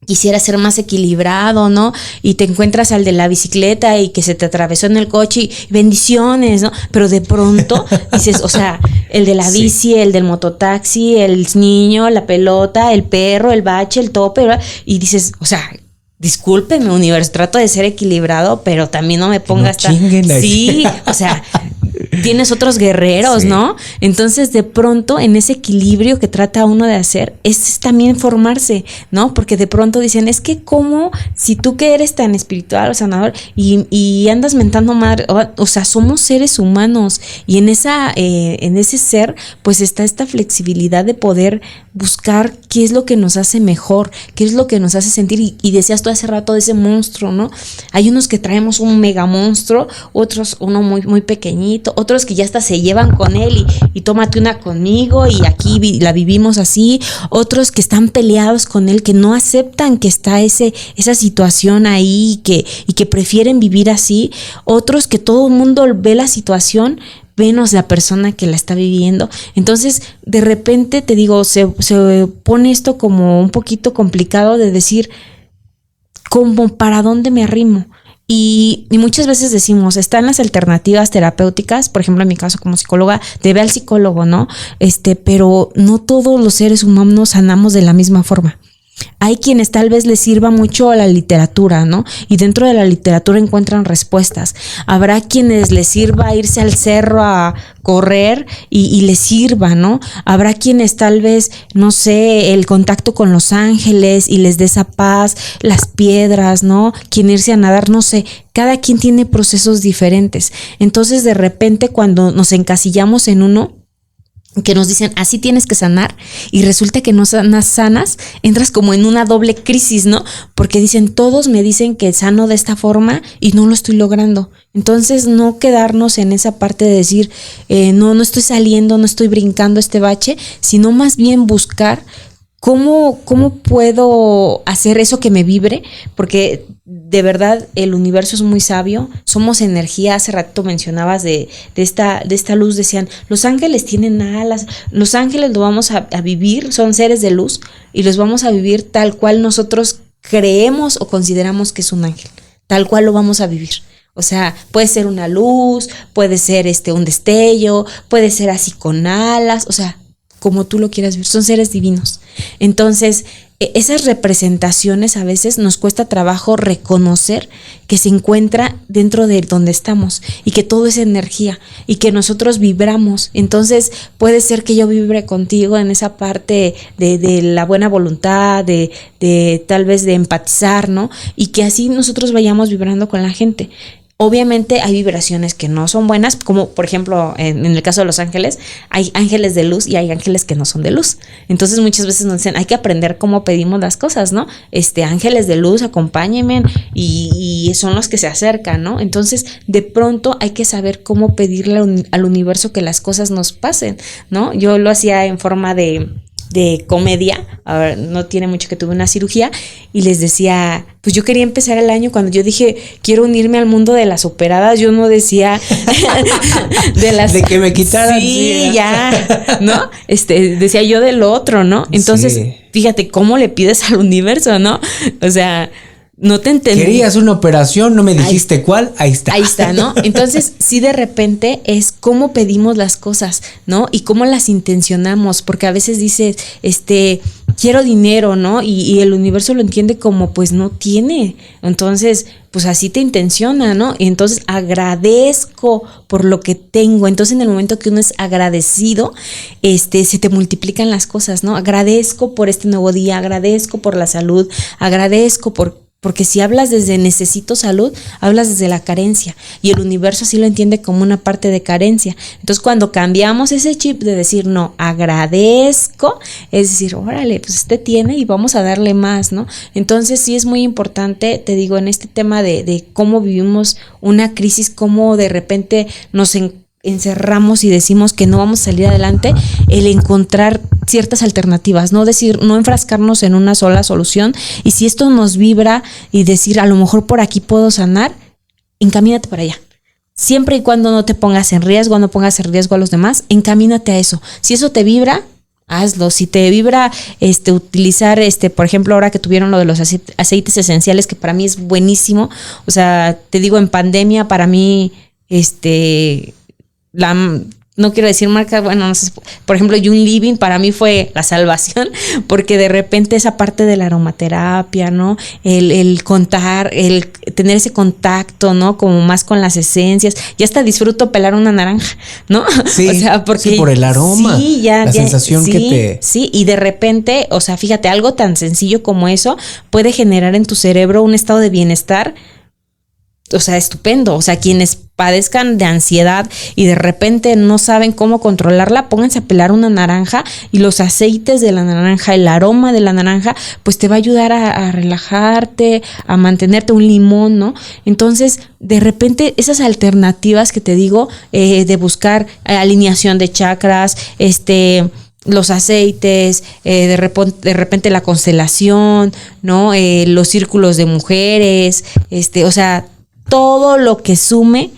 quisiera ser más equilibrado, ¿no? Y te encuentras al de la bicicleta y que se te atravesó en el coche y bendiciones, ¿no? Pero de pronto dices, o sea, el de la bici, el del mototaxi, el niño, la pelota, el perro, el bache, el tope, ¿verdad? Y dices, o sea, discúlpeme, universo, trato de ser equilibrado, pero también no me pongas tan... Sí, o sea, tienes otros guerreros, sí, ¿no? Entonces, de pronto, en ese equilibrio que trata uno de hacer, es también formarse, ¿no? Porque de pronto dicen, es que cómo, si tú que eres tan espiritual o sanador y andas mentando madre, o sea, somos seres humanos, y en ese ser, pues está esta flexibilidad de poder buscar qué es lo que nos hace mejor, qué es lo que nos hace sentir, y decías tú hace rato de ese monstruo, ¿no? Hay unos que traemos un mega monstruo, otros uno muy, muy pequeñito, otros que ya hasta se llevan con él y tómate una conmigo y aquí la vivimos así, otros que están peleados con él, que no aceptan que está esa situación ahí y que prefieren vivir así, otros que todo el mundo ve la situación menos la persona que la está viviendo. Entonces, de repente, te digo, se pone esto como un poquito complicado de decir, como para dónde me arrimo. Y muchas veces decimos, están las alternativas terapéuticas, por ejemplo, en mi caso como psicóloga, de ver al psicólogo, ¿no? Pero no todos los seres humanos sanamos de la misma forma. Hay quienes tal vez les sirva mucho a la literatura, ¿no? Y dentro de la literatura encuentran respuestas. Habrá quienes les sirva irse al cerro a correr y les sirva, ¿no? Habrá quienes tal vez, no sé, el contacto con los ángeles y les dé esa paz, las piedras, ¿no? Quien irse a nadar, no sé. Cada quien tiene procesos diferentes. Entonces, de repente, cuando nos encasillamos en uno, que nos dicen, así tienes que sanar, y resulta que no sanas, entras como en una doble crisis, ¿no? Porque dicen, todos me dicen que sano de esta forma y no lo estoy logrando. Entonces, no quedarnos en esa parte de decir, no estoy saliendo, no estoy brincando este bache, sino más bien buscar ¿Cómo puedo hacer eso que me vibre? Porque de verdad el universo es muy sabio, somos energía. Hace rato mencionabas de esta luz, decían, los ángeles tienen alas, los ángeles lo vamos a vivir, son seres de luz y los vamos a vivir tal cual nosotros creemos o consideramos que es un ángel, tal cual lo vamos a vivir. O sea, puede ser una luz, puede ser un destello, puede ser así con alas, o sea, como tú lo quieras ver, son seres divinos. Entonces, esas representaciones a veces nos cuesta trabajo reconocer que se encuentra dentro de donde estamos y que todo es energía y que nosotros vibramos. Entonces puede ser que yo vibre contigo en esa parte de la buena voluntad, de tal vez de empatizar, ¿no? Y que así nosotros vayamos vibrando con la gente. Obviamente hay vibraciones que no son buenas, como por ejemplo en el caso de los ángeles, hay ángeles de luz y hay ángeles que no son de luz. Entonces muchas veces nos dicen, hay que aprender cómo pedimos las cosas, ¿no? Ángeles de luz, acompáñenme, y son los que se acercan, ¿no? Entonces de pronto hay que saber cómo pedirle al universo que las cosas nos pasen, ¿no? Yo lo hacía en forma de comedia. A ver, no tiene mucho que tuve una cirugía y les decía, pues yo quería empezar el año cuando yo dije quiero unirme al mundo de las operadas. Yo no decía de que me quitaran. Sí, ya, ¿no? Decía yo del otro, ¿no? Entonces, sí. Fíjate cómo le pides al universo, ¿no? O sea, no te entendí. Querías una operación, no me dijiste cuál, ahí está. Ahí está, ¿no? Entonces, sí, de repente es cómo pedimos las cosas, ¿no? Y cómo las intencionamos, porque a veces dices, quiero dinero, ¿no? Y el universo lo entiende como, pues, no tiene. Entonces, pues así te intenciona, ¿no? Y entonces agradezco por lo que tengo. Entonces, en el momento que uno es agradecido, se te multiplican las cosas, ¿no? Agradezco por este nuevo día, agradezco por la salud, agradezco porque si hablas desde necesito salud, hablas desde la carencia y el universo así lo entiende como una parte de carencia. Entonces cuando cambiamos ese chip de decir no, agradezco, es decir, órale, pues tiene y vamos a darle más, ¿no? Entonces sí es muy importante, te digo, en este tema de cómo vivimos una crisis, cómo de repente nos encerramos y decimos que no vamos a salir adelante, el encontrar ciertas alternativas, no enfrascarnos en una sola solución, y si esto nos vibra y decir a lo mejor por aquí puedo sanar, encamínate para allá. Siempre y cuando no te pongas en riesgo, no pongas en riesgo a los demás, encamínate a eso. Si eso te vibra, hazlo. Si te vibra utilizar, por ejemplo, ahora que tuvieron lo de los aceites esenciales, que para mí es buenísimo, o sea, te digo, en pandemia para mí, no quiero decir marca, bueno, no sé, por ejemplo, Young Living para mí fue la salvación, porque de repente esa parte de la aromaterapia, ¿no? El contar, el tener ese contacto, ¿no? Como más con las esencias, y hasta disfruto pelar una naranja, ¿no? Sí, o sea, porque sí, por el aroma, sí, la sensación sí, que te... Sí, y de repente, o sea, fíjate, algo tan sencillo como eso puede generar en tu cerebro un estado de bienestar, o sea, estupendo. O sea, quienes padezcan de ansiedad y de repente no saben cómo controlarla, pónganse a pelar una naranja y los aceites de la naranja, el aroma de la naranja, pues te va a ayudar a relajarte, a mantenerte, un limón, ¿no? Entonces, de repente, esas alternativas que te digo, de buscar alineación de chakras, los aceites, de repente la constelación, ¿no? Los círculos de mujeres, o sea, todo lo que sume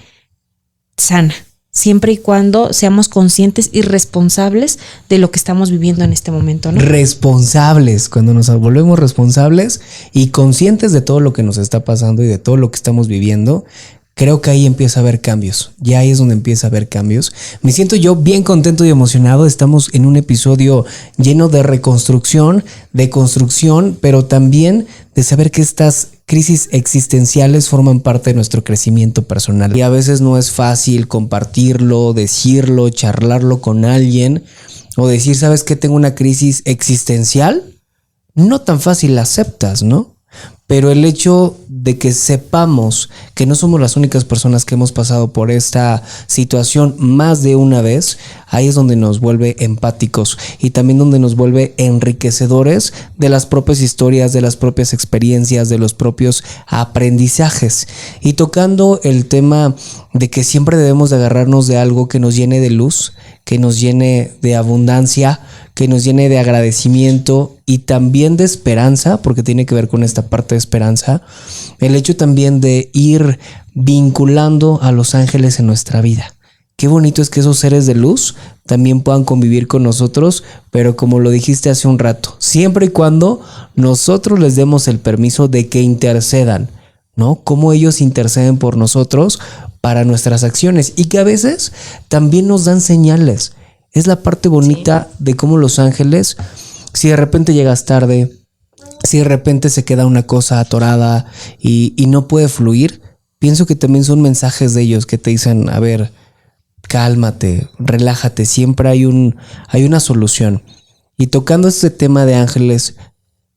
sana, siempre y cuando seamos conscientes y responsables de lo que estamos viviendo en este momento, ¿no? Responsables, cuando nos volvemos responsables y conscientes de todo lo que nos está pasando y de todo lo que estamos viviendo, creo que ahí empieza a haber cambios. Ya ahí es donde empieza a haber cambios. Me siento yo bien contento y emocionado. Estamos en un episodio lleno de reconstrucción, de construcción, pero también de saber que estas crisis existenciales forman parte de nuestro crecimiento personal. Y a veces no es fácil compartirlo, decirlo, charlarlo con alguien o decir, ¿sabes qué? Tengo una crisis existencial. No tan fácil la aceptas, ¿no? Pero el hecho de que sepamos que no somos las únicas personas que hemos pasado por esta situación más de una vez, ahí es donde nos vuelve empáticos y también donde nos vuelve enriquecedores de las propias historias, de las propias experiencias, de los propios aprendizajes. Y tocando el tema de que siempre debemos de agarrarnos de algo que nos llene de luz, que nos llene de abundancia, que nos llene de agradecimiento y también de esperanza, porque tiene que ver con esta parte de esperanza, el hecho también de ir vinculando a los ángeles en nuestra vida. Qué bonito es que esos seres de luz también puedan convivir con nosotros, pero como lo dijiste hace un rato, siempre y cuando nosotros les demos el permiso de que intercedan, ¿no? Cómo ellos interceden por nosotros para nuestras acciones y que a veces también nos dan señales. Es la parte bonita de cómo los ángeles, si de repente llegas tarde, si de repente se queda una cosa atorada y no puede fluir, pienso que también son mensajes de ellos que te dicen, a ver, cálmate, relájate, siempre hay una solución. Y tocando este tema de ángeles,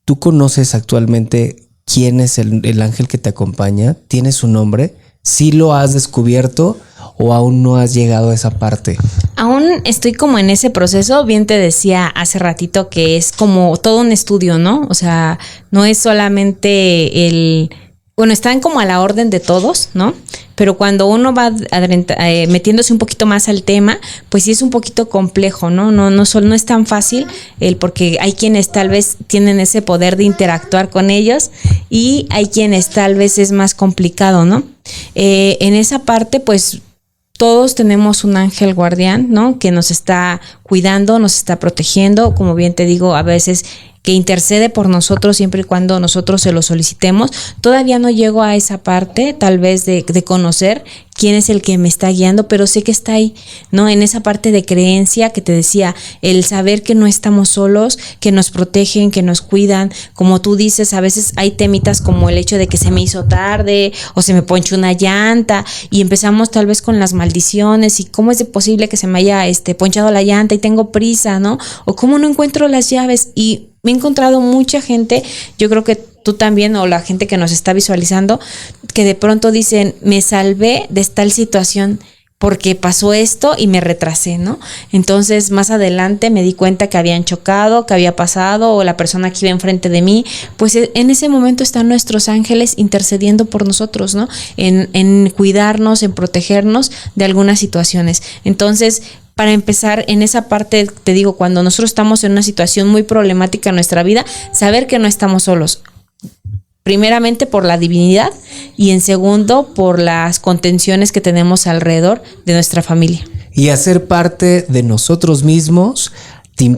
¿tú conoces actualmente quién es el ángel que te acompaña? ¿Tienes su nombre? ¿Sí lo has descubierto o aún no has llegado a esa parte? Aún estoy como en ese proceso. Bien te decía hace ratito que es como todo un estudio, ¿no? O sea, no es solamente bueno, están como a la orden de todos, ¿no? Pero cuando uno va metiéndose un poquito más al tema, pues sí es un poquito complejo, ¿no? No es tan fácil, porque hay quienes tal vez tienen ese poder de interactuar con ellos y hay quienes tal vez es más complicado, ¿no? En esa parte, pues todos tenemos un ángel guardián, ¿no? Que nos está cuidando, nos está protegiendo, como bien te digo, a veces que intercede por nosotros siempre y cuando nosotros se lo solicitemos. Todavía no llego a esa parte, tal vez de conocer quién es el que me está guiando, pero sé que está ahí, ¿no? En esa parte de creencia que te decía, el saber que no estamos solos, que nos protegen, que nos cuidan. Como tú dices, a veces hay temitas como el hecho de que se me hizo tarde o se me ponchó una llanta y empezamos tal vez con las maldiciones y cómo es posible que se me haya ponchado la llanta y tengo prisa, ¿no? O cómo no encuentro las llaves. Y me he encontrado mucha gente, yo creo que tú también o la gente que nos está visualizando, que de pronto dicen, me salvé de tal situación porque pasó esto y me retrasé, ¿no? Entonces más adelante me di cuenta que habían chocado, que había pasado o la persona que iba enfrente de mí, pues en ese momento están nuestros ángeles intercediendo por nosotros, ¿no? En cuidarnos, en protegernos de algunas situaciones. Entonces, para empezar, en esa parte, te digo, cuando nosotros estamos en una situación muy problemática en nuestra vida, saber que no estamos solos. Primeramente por la divinidad y en segundo por las contenciones que tenemos alrededor de nuestra familia. Y hacer parte de nosotros mismos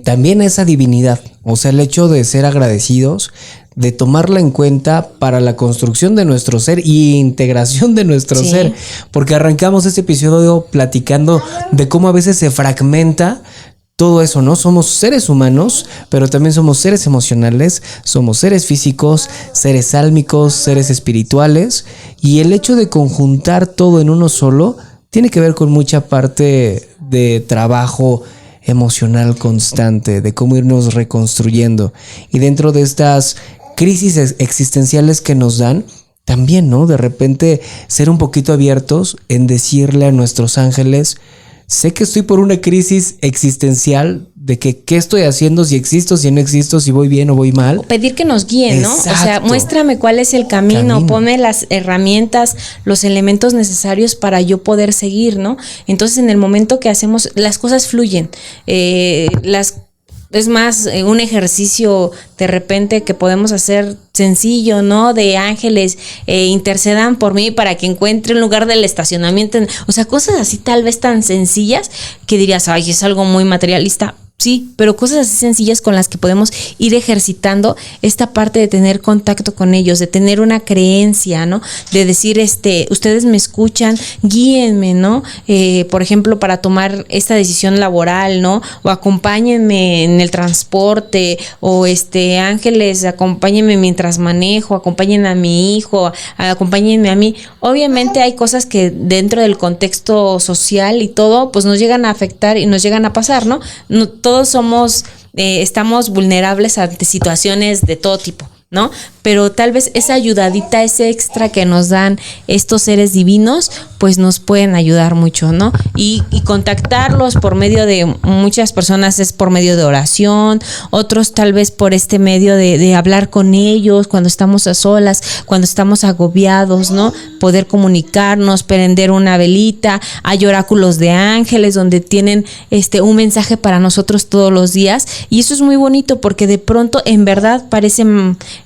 también esa divinidad. O sea, el hecho de ser agradecidos, de tomarla en cuenta para la construcción de nuestro ser y integración de nuestro ser. Porque arrancamos este episodio platicando de cómo a veces se fragmenta todo eso, ¿no? Somos seres humanos, pero también somos seres emocionales, somos seres físicos, seres álmicos, seres espirituales. Y el hecho de conjuntar todo en uno solo tiene que ver con mucha parte de trabajo emocional constante, de cómo irnos reconstruyendo. Y dentro de estas crisis existenciales que nos dan, también, ¿no? De repente ser un poquito abiertos en decirle a nuestros ángeles, sé que estoy por una crisis existencial de que qué estoy haciendo, si existo, si no existo, si voy bien o voy mal. O pedir que nos guíen, ¿no? Exacto. O sea, muéstrame cuál es el camino, ponme las herramientas, los elementos necesarios para yo poder seguir, ¿no? Entonces, en el momento que hacemos, las cosas fluyen. Es más, un ejercicio de repente que podemos hacer sencillo, ¿no? De ángeles, intercedan por mí para que encuentre un lugar del estacionamiento. O sea, cosas así tal vez tan sencillas que dirías, ay, es algo muy materialista. Sí, pero cosas así sencillas con las que podemos ir ejercitando esta parte de tener contacto con ellos, de tener una creencia, ¿no? De decir, ustedes me escuchan, guíenme, ¿no? Por ejemplo, para tomar esta decisión laboral, ¿no? O acompáñenme en el transporte, o ángeles, acompáñenme mientras manejo, acompañen a mi hijo, acompáñenme a mí. Obviamente hay cosas que dentro del contexto social y todo, pues nos llegan a afectar y nos llegan a pasar, ¿no? Todos estamos vulnerables ante situaciones de todo tipo, ¿no? Pero tal vez esa ayudadita, ese extra que nos dan estos seres divinos, pues nos pueden ayudar mucho, ¿no? Y contactarlos por medio de muchas personas es por medio de oración, otros tal vez por este medio de hablar con ellos cuando estamos a solas, cuando estamos agobiados, ¿no? Poder comunicarnos, prender una velita. Hay oráculos de ángeles donde tienen un mensaje para nosotros todos los días, y eso es muy bonito porque de pronto en verdad parece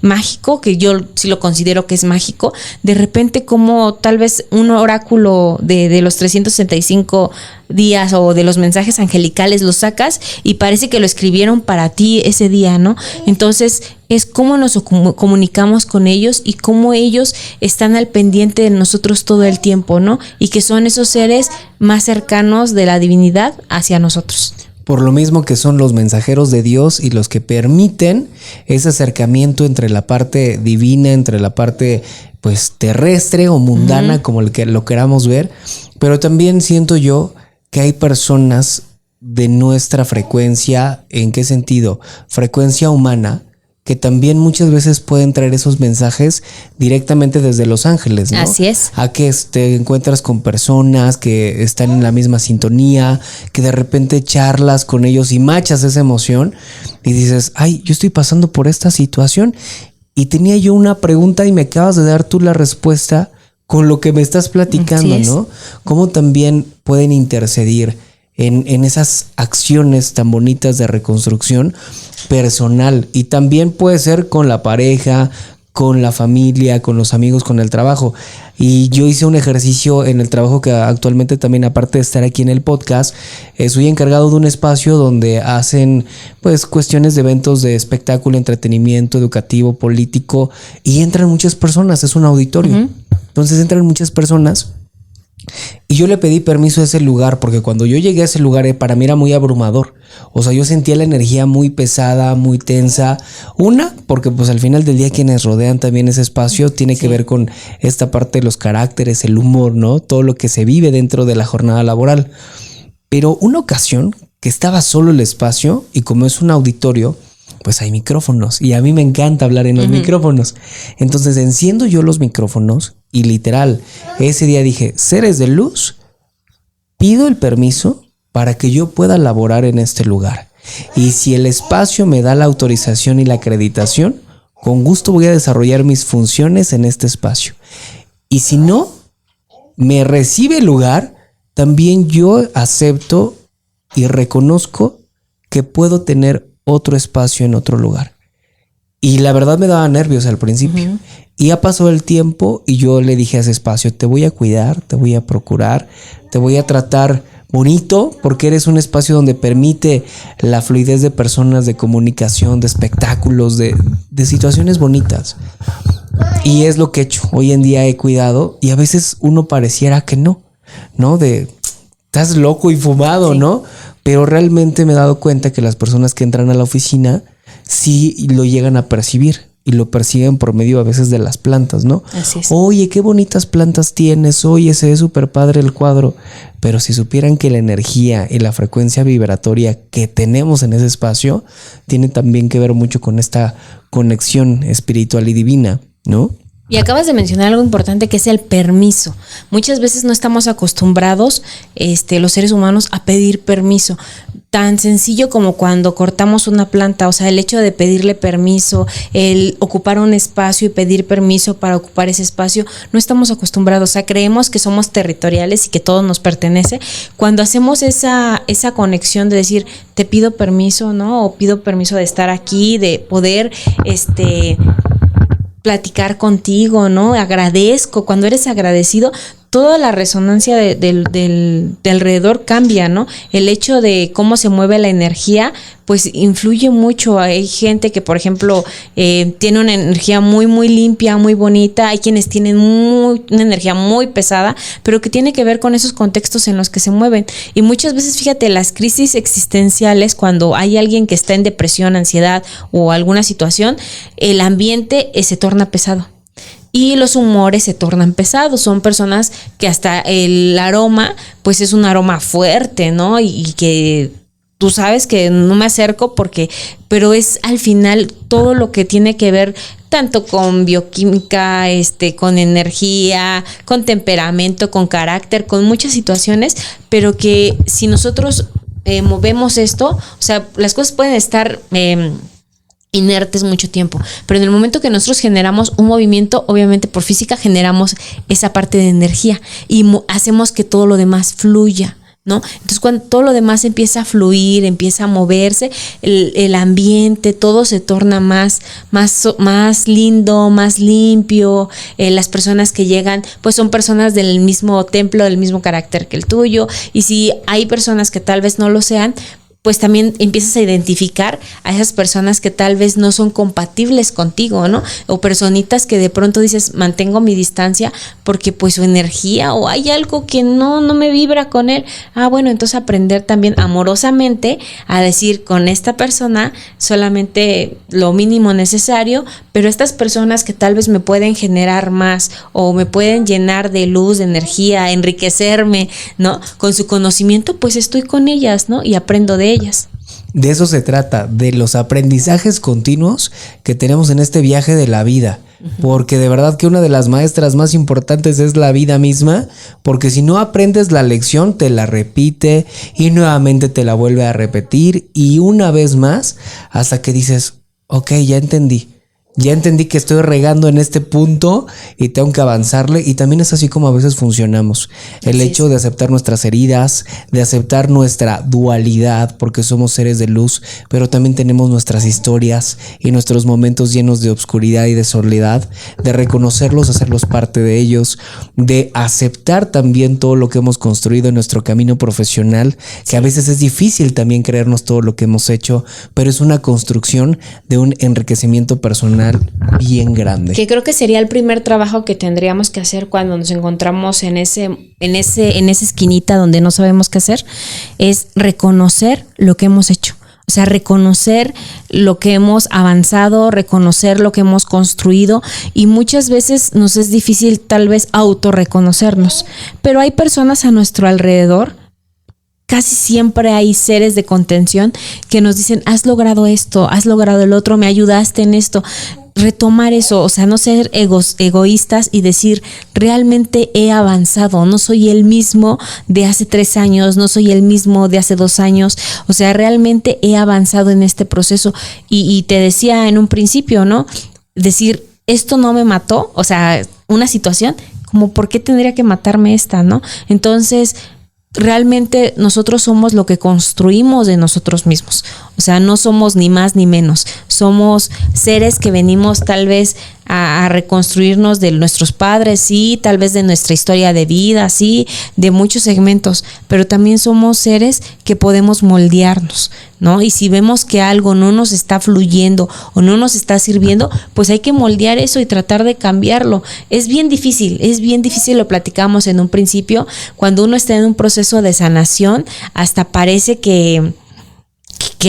mágico, que yo sí lo considero que es mágico, de repente como tal vez un oráculo de los 365 días o de los mensajes angelicales los sacas y parece que lo escribieron para ti ese día, ¿no? Entonces es cómo nos comunicamos con ellos y cómo ellos están al pendiente de nosotros todo el tiempo, ¿no? Y que son esos seres más cercanos de la divinidad hacia nosotros. Por lo mismo que son los mensajeros de Dios y los que permiten ese acercamiento entre la parte divina, entre la parte pues terrestre o mundana, como el que lo queramos ver. Pero también siento yo que hay personas de nuestra frecuencia. ¿En qué sentido? Frecuencia humana, que también muchas veces pueden traer esos mensajes directamente desde los ángeles, ¿no? Así es. A que te encuentras con personas que están en la misma sintonía, que de repente charlas con ellos y machas esa emoción y dices, ay, yo estoy pasando por esta situación y tenía yo una pregunta y me acabas de dar tú la respuesta con lo que me estás platicando, ¿no? Cómo también pueden intercedir en esas acciones tan bonitas de reconstrucción personal, y también puede ser con la pareja, con la familia, con los amigos, con el trabajo. Y yo hice un ejercicio en el trabajo que actualmente también, aparte de estar aquí en el podcast, soy encargado de un espacio donde hacen pues cuestiones de eventos de espectáculo, entretenimiento, educativo, político, y entran muchas personas, es un auditorio. Entonces entran muchas personas. Y yo le pedí permiso a ese lugar porque cuando yo llegué a ese lugar para mí era muy abrumador. O sea, yo sentía la energía muy pesada, muy tensa. Una, porque pues al final del día quienes rodean también ese espacio tiene que ver con esta parte de los caracteres, el humor, ¿no? Todo lo que se vive dentro de la jornada laboral. Pero una ocasión que estaba solo el espacio y como es un auditorio, pues hay micrófonos y a mí me encanta hablar en los micrófonos. Entonces enciendo yo los micrófonos y literal, ese día dije, seres de luz, pido el permiso para que yo pueda laborar en este lugar. Y si el espacio me da la autorización y la acreditación, con gusto voy a desarrollar mis funciones en este espacio. Y si no me recibe el lugar, también yo acepto y reconozco que puedo tener otro espacio en otro lugar. Y la verdad me daba nervios al principio. Y ya pasó el tiempo y yo le dije a ese espacio, te voy a cuidar, te voy a procurar, te voy a tratar bonito porque eres un espacio donde permite la fluidez de personas, de comunicación, de espectáculos, de situaciones bonitas. Y es lo que he hecho. Hoy en día he cuidado y a veces uno pareciera que no, de estás loco y fumado, ¿no? Pero realmente me he dado cuenta que las personas que entran a la oficina sí lo llegan a percibir y lo perciben por medio a veces de las plantas, ¿no? Así es. Oye, qué bonitas plantas tienes, oye, se ve súper padre el cuadro. Pero si supieran que la energía y la frecuencia vibratoria que tenemos en ese espacio tiene también que ver mucho con esta conexión espiritual y divina, ¿no? Y acabas de mencionar algo importante que es el permiso. Muchas veces no estamos acostumbrados, los seres humanos, a pedir permiso. Tan sencillo como cuando cortamos una planta, o sea, el hecho de pedirle permiso, el ocupar un espacio y pedir permiso para ocupar ese espacio, no estamos acostumbrados. O sea, creemos que somos territoriales y que todo nos pertenece. Cuando hacemos esa conexión de decir, te pido permiso, ¿no? O pido permiso de estar aquí, de poder, platicar contigo, ¿no? Agradezco. Cuando eres agradecido, toda la resonancia de alrededor cambia, ¿no? El hecho de cómo se mueve la energía, pues influye mucho. Hay gente que, por ejemplo, tiene una energía muy, muy limpia, muy bonita. Hay quienes tienen una energía muy pesada, pero que tiene que ver con esos contextos en los que se mueven. Y muchas veces, fíjate, las crisis existenciales, cuando hay alguien que está en depresión, ansiedad o alguna situación, el ambiente se torna pesado. Y los humores se tornan pesados. Son personas que hasta el aroma, pues es un aroma fuerte, ¿no? Y que tú sabes que no me acerco pero es al final todo lo que tiene que ver tanto con bioquímica, con energía, con temperamento, con carácter, con muchas situaciones, pero que si nosotros movemos esto, o sea, las cosas pueden estar inertes mucho tiempo, pero en el momento que nosotros generamos un movimiento, obviamente por física generamos esa parte de energía y hacemos que todo lo demás fluya, ¿no? Entonces cuando todo lo demás empieza a fluir, empieza a moverse, el ambiente, todo se torna más lindo, más limpio. Las personas que llegan pues son personas del mismo templo, del mismo carácter que el tuyo, y si hay personas que tal vez no lo sean, pues también empiezas a identificar a esas personas que tal vez no son compatibles contigo, ¿no? O personitas que de pronto dices, mantengo mi distancia porque pues su energía o hay algo que no me vibra con él. Bueno, entonces aprender también amorosamente a decir, con esta persona solamente lo mínimo necesario, pero estas personas que tal vez me pueden generar más o me pueden llenar de luz, de energía, enriquecerme, ¿no? Con su conocimiento, pues estoy con ellas, ¿no? Y aprendo de ellas. De eso se trata, de los aprendizajes continuos que tenemos en este viaje de la vida. Porque de verdad que una de las maestras más importantes es la vida misma, porque si no aprendes la lección, te la repite y nuevamente te la vuelve a repetir y una vez más hasta que dices, ok, ya entendí que estoy regando en este punto y tengo que avanzarle, y también es así como a veces funcionamos. El hecho de aceptar nuestras heridas, de aceptar nuestra dualidad, porque somos seres de luz, pero también tenemos nuestras historias y nuestros momentos llenos de oscuridad y de soledad, de reconocerlos, hacerlos parte de ellos, de aceptar también todo lo que hemos construido en nuestro camino profesional, que a veces es difícil también creernos todo lo que hemos hecho, pero es una construcción de un enriquecimiento personal bien grande. Que creo que sería el primer trabajo que tendríamos que hacer cuando nos encontramos en esa esquinita donde no sabemos qué hacer, es reconocer lo que hemos hecho. O sea, reconocer lo que hemos avanzado, reconocer lo que hemos construido, y muchas veces nos es difícil tal vez autorreconocernos, pero hay personas a nuestro alrededor. Casi siempre hay seres de contención que nos dicen, has logrado esto, has logrado el otro, me ayudaste en esto. Retomar eso, o sea, no ser egoístas y decir, realmente he avanzado, no soy el mismo de hace 3 años, no soy el mismo de hace 2 años, o sea, realmente he avanzado en este proceso. Y te decía en un principio, ¿no? Decir, esto no me mató, o sea, una situación, como, ¿por qué tendría que matarme esta, no? Entonces, realmente nosotros somos lo que construimos de nosotros mismos. O sea, no somos ni más ni menos. Somos seres que venimos tal vez a reconstruirnos de nuestros padres, sí, tal vez de nuestra historia de vida, sí, de muchos segmentos, pero también somos seres que podemos moldearnos, ¿no? Y si vemos que algo no nos está fluyendo o no nos está sirviendo, pues hay que moldear eso y tratar de cambiarlo. Es bien difícil, lo platicamos en un principio, cuando uno está en un proceso de sanación, hasta parece que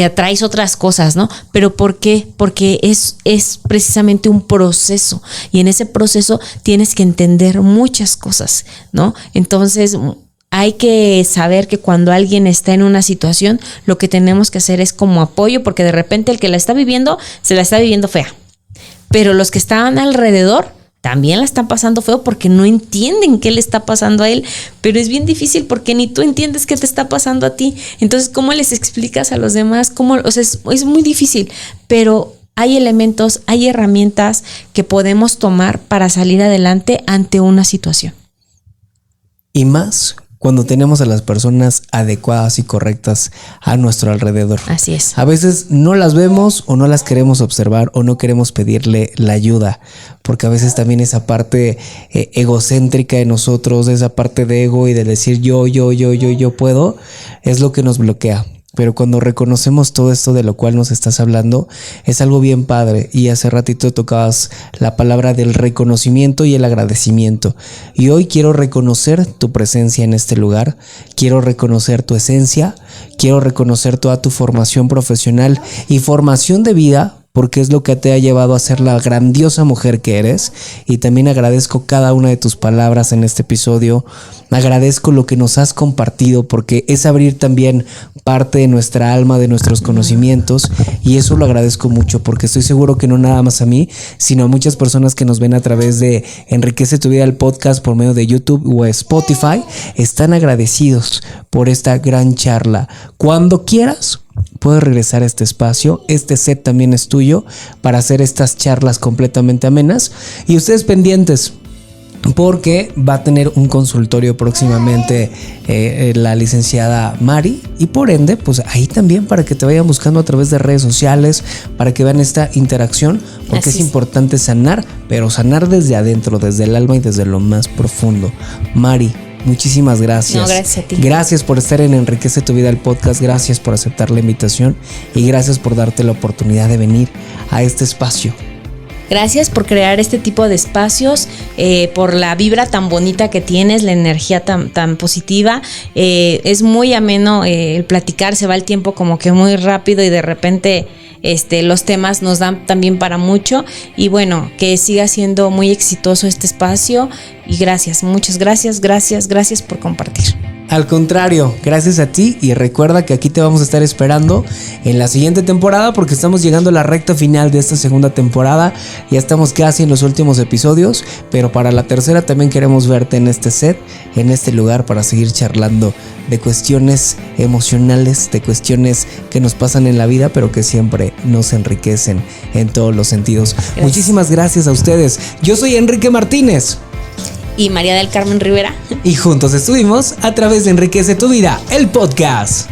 atraes otras cosas, ¿no? ¿Pero por qué? Porque es precisamente un proceso, y en ese proceso tienes que entender muchas cosas, ¿no? Entonces hay que saber que cuando alguien está en una situación, lo que tenemos que hacer es como apoyo, porque de repente el que la está viviendo, se la está viviendo fea, pero los que estaban alrededor también la están pasando feo porque no entienden qué le está pasando a él, pero es bien difícil porque ni tú entiendes qué te está pasando a ti. Entonces, ¿cómo les explicas a los demás? O sea, es muy difícil, pero hay elementos, hay herramientas que podemos tomar para salir adelante ante una situación. Y más cuando tenemos a las personas adecuadas y correctas a nuestro alrededor. Así es. A veces no las vemos o no las queremos observar o no queremos pedirle la ayuda, porque a veces también esa parte egocéntrica de nosotros, esa parte de ego y de decir yo puedo, es lo que nos bloquea. Pero cuando reconocemos todo esto de lo cual nos estás hablando, es algo bien padre. Y hace ratito tocabas la palabra del reconocimiento y el agradecimiento. Y hoy quiero reconocer tu presencia en este lugar. Quiero reconocer tu esencia. Quiero reconocer toda tu formación profesional y formación de vida, porque es lo que te ha llevado a ser la grandiosa mujer que eres. Y también agradezco cada una de tus palabras en este episodio. Agradezco lo que nos has compartido, porque es abrir también parte de nuestra alma, de nuestros conocimientos, y eso lo agradezco mucho, porque estoy seguro que no nada más a mí, sino a muchas personas que nos ven a través de Enriquece tu Vida, el podcast, por medio de YouTube o Spotify, están agradecidos por esta gran charla. Cuando quieras, puedes regresar a este espacio. Este set también es tuyo para hacer estas charlas completamente amenas. Y ustedes pendientes, porque va a tener un consultorio próximamente la licenciada Mari, y por ende pues ahí también para que te vayan buscando a través de redes sociales, para que vean esta interacción, porque es importante sanar, pero sanar desde adentro, desde el alma y desde lo más profundo. Mari, Muchísimas gracias. No, gracias a ti. Gracias por estar en Enriquece tu Vida, el podcast. Gracias por aceptar la invitación y gracias por darte la oportunidad de venir a este espacio. Gracias por crear este tipo de espacios, por la vibra tan bonita que tienes, la energía tan positiva. Es muy ameno el platicar, se va el tiempo como que muy rápido y de repente los temas nos dan también para mucho. Y bueno, que siga siendo muy exitoso este espacio. Y gracias, muchas gracias por compartir. Al contrario, gracias a ti y recuerda que aquí te vamos a estar esperando en la siguiente temporada porque estamos llegando a la recta final de esta segunda temporada. Ya estamos casi en los últimos episodios, pero para la tercera también queremos verte en este set, en este lugar para seguir charlando de cuestiones emocionales, de cuestiones que nos pasan en la vida, pero que siempre nos enriquecen en todos los sentidos. Gracias. Muchísimas gracias a ustedes. Yo soy Enrique Martínez. Y María del Carmen Rivera. Y juntos estuvimos a través de Enriquece tu Vida, el podcast.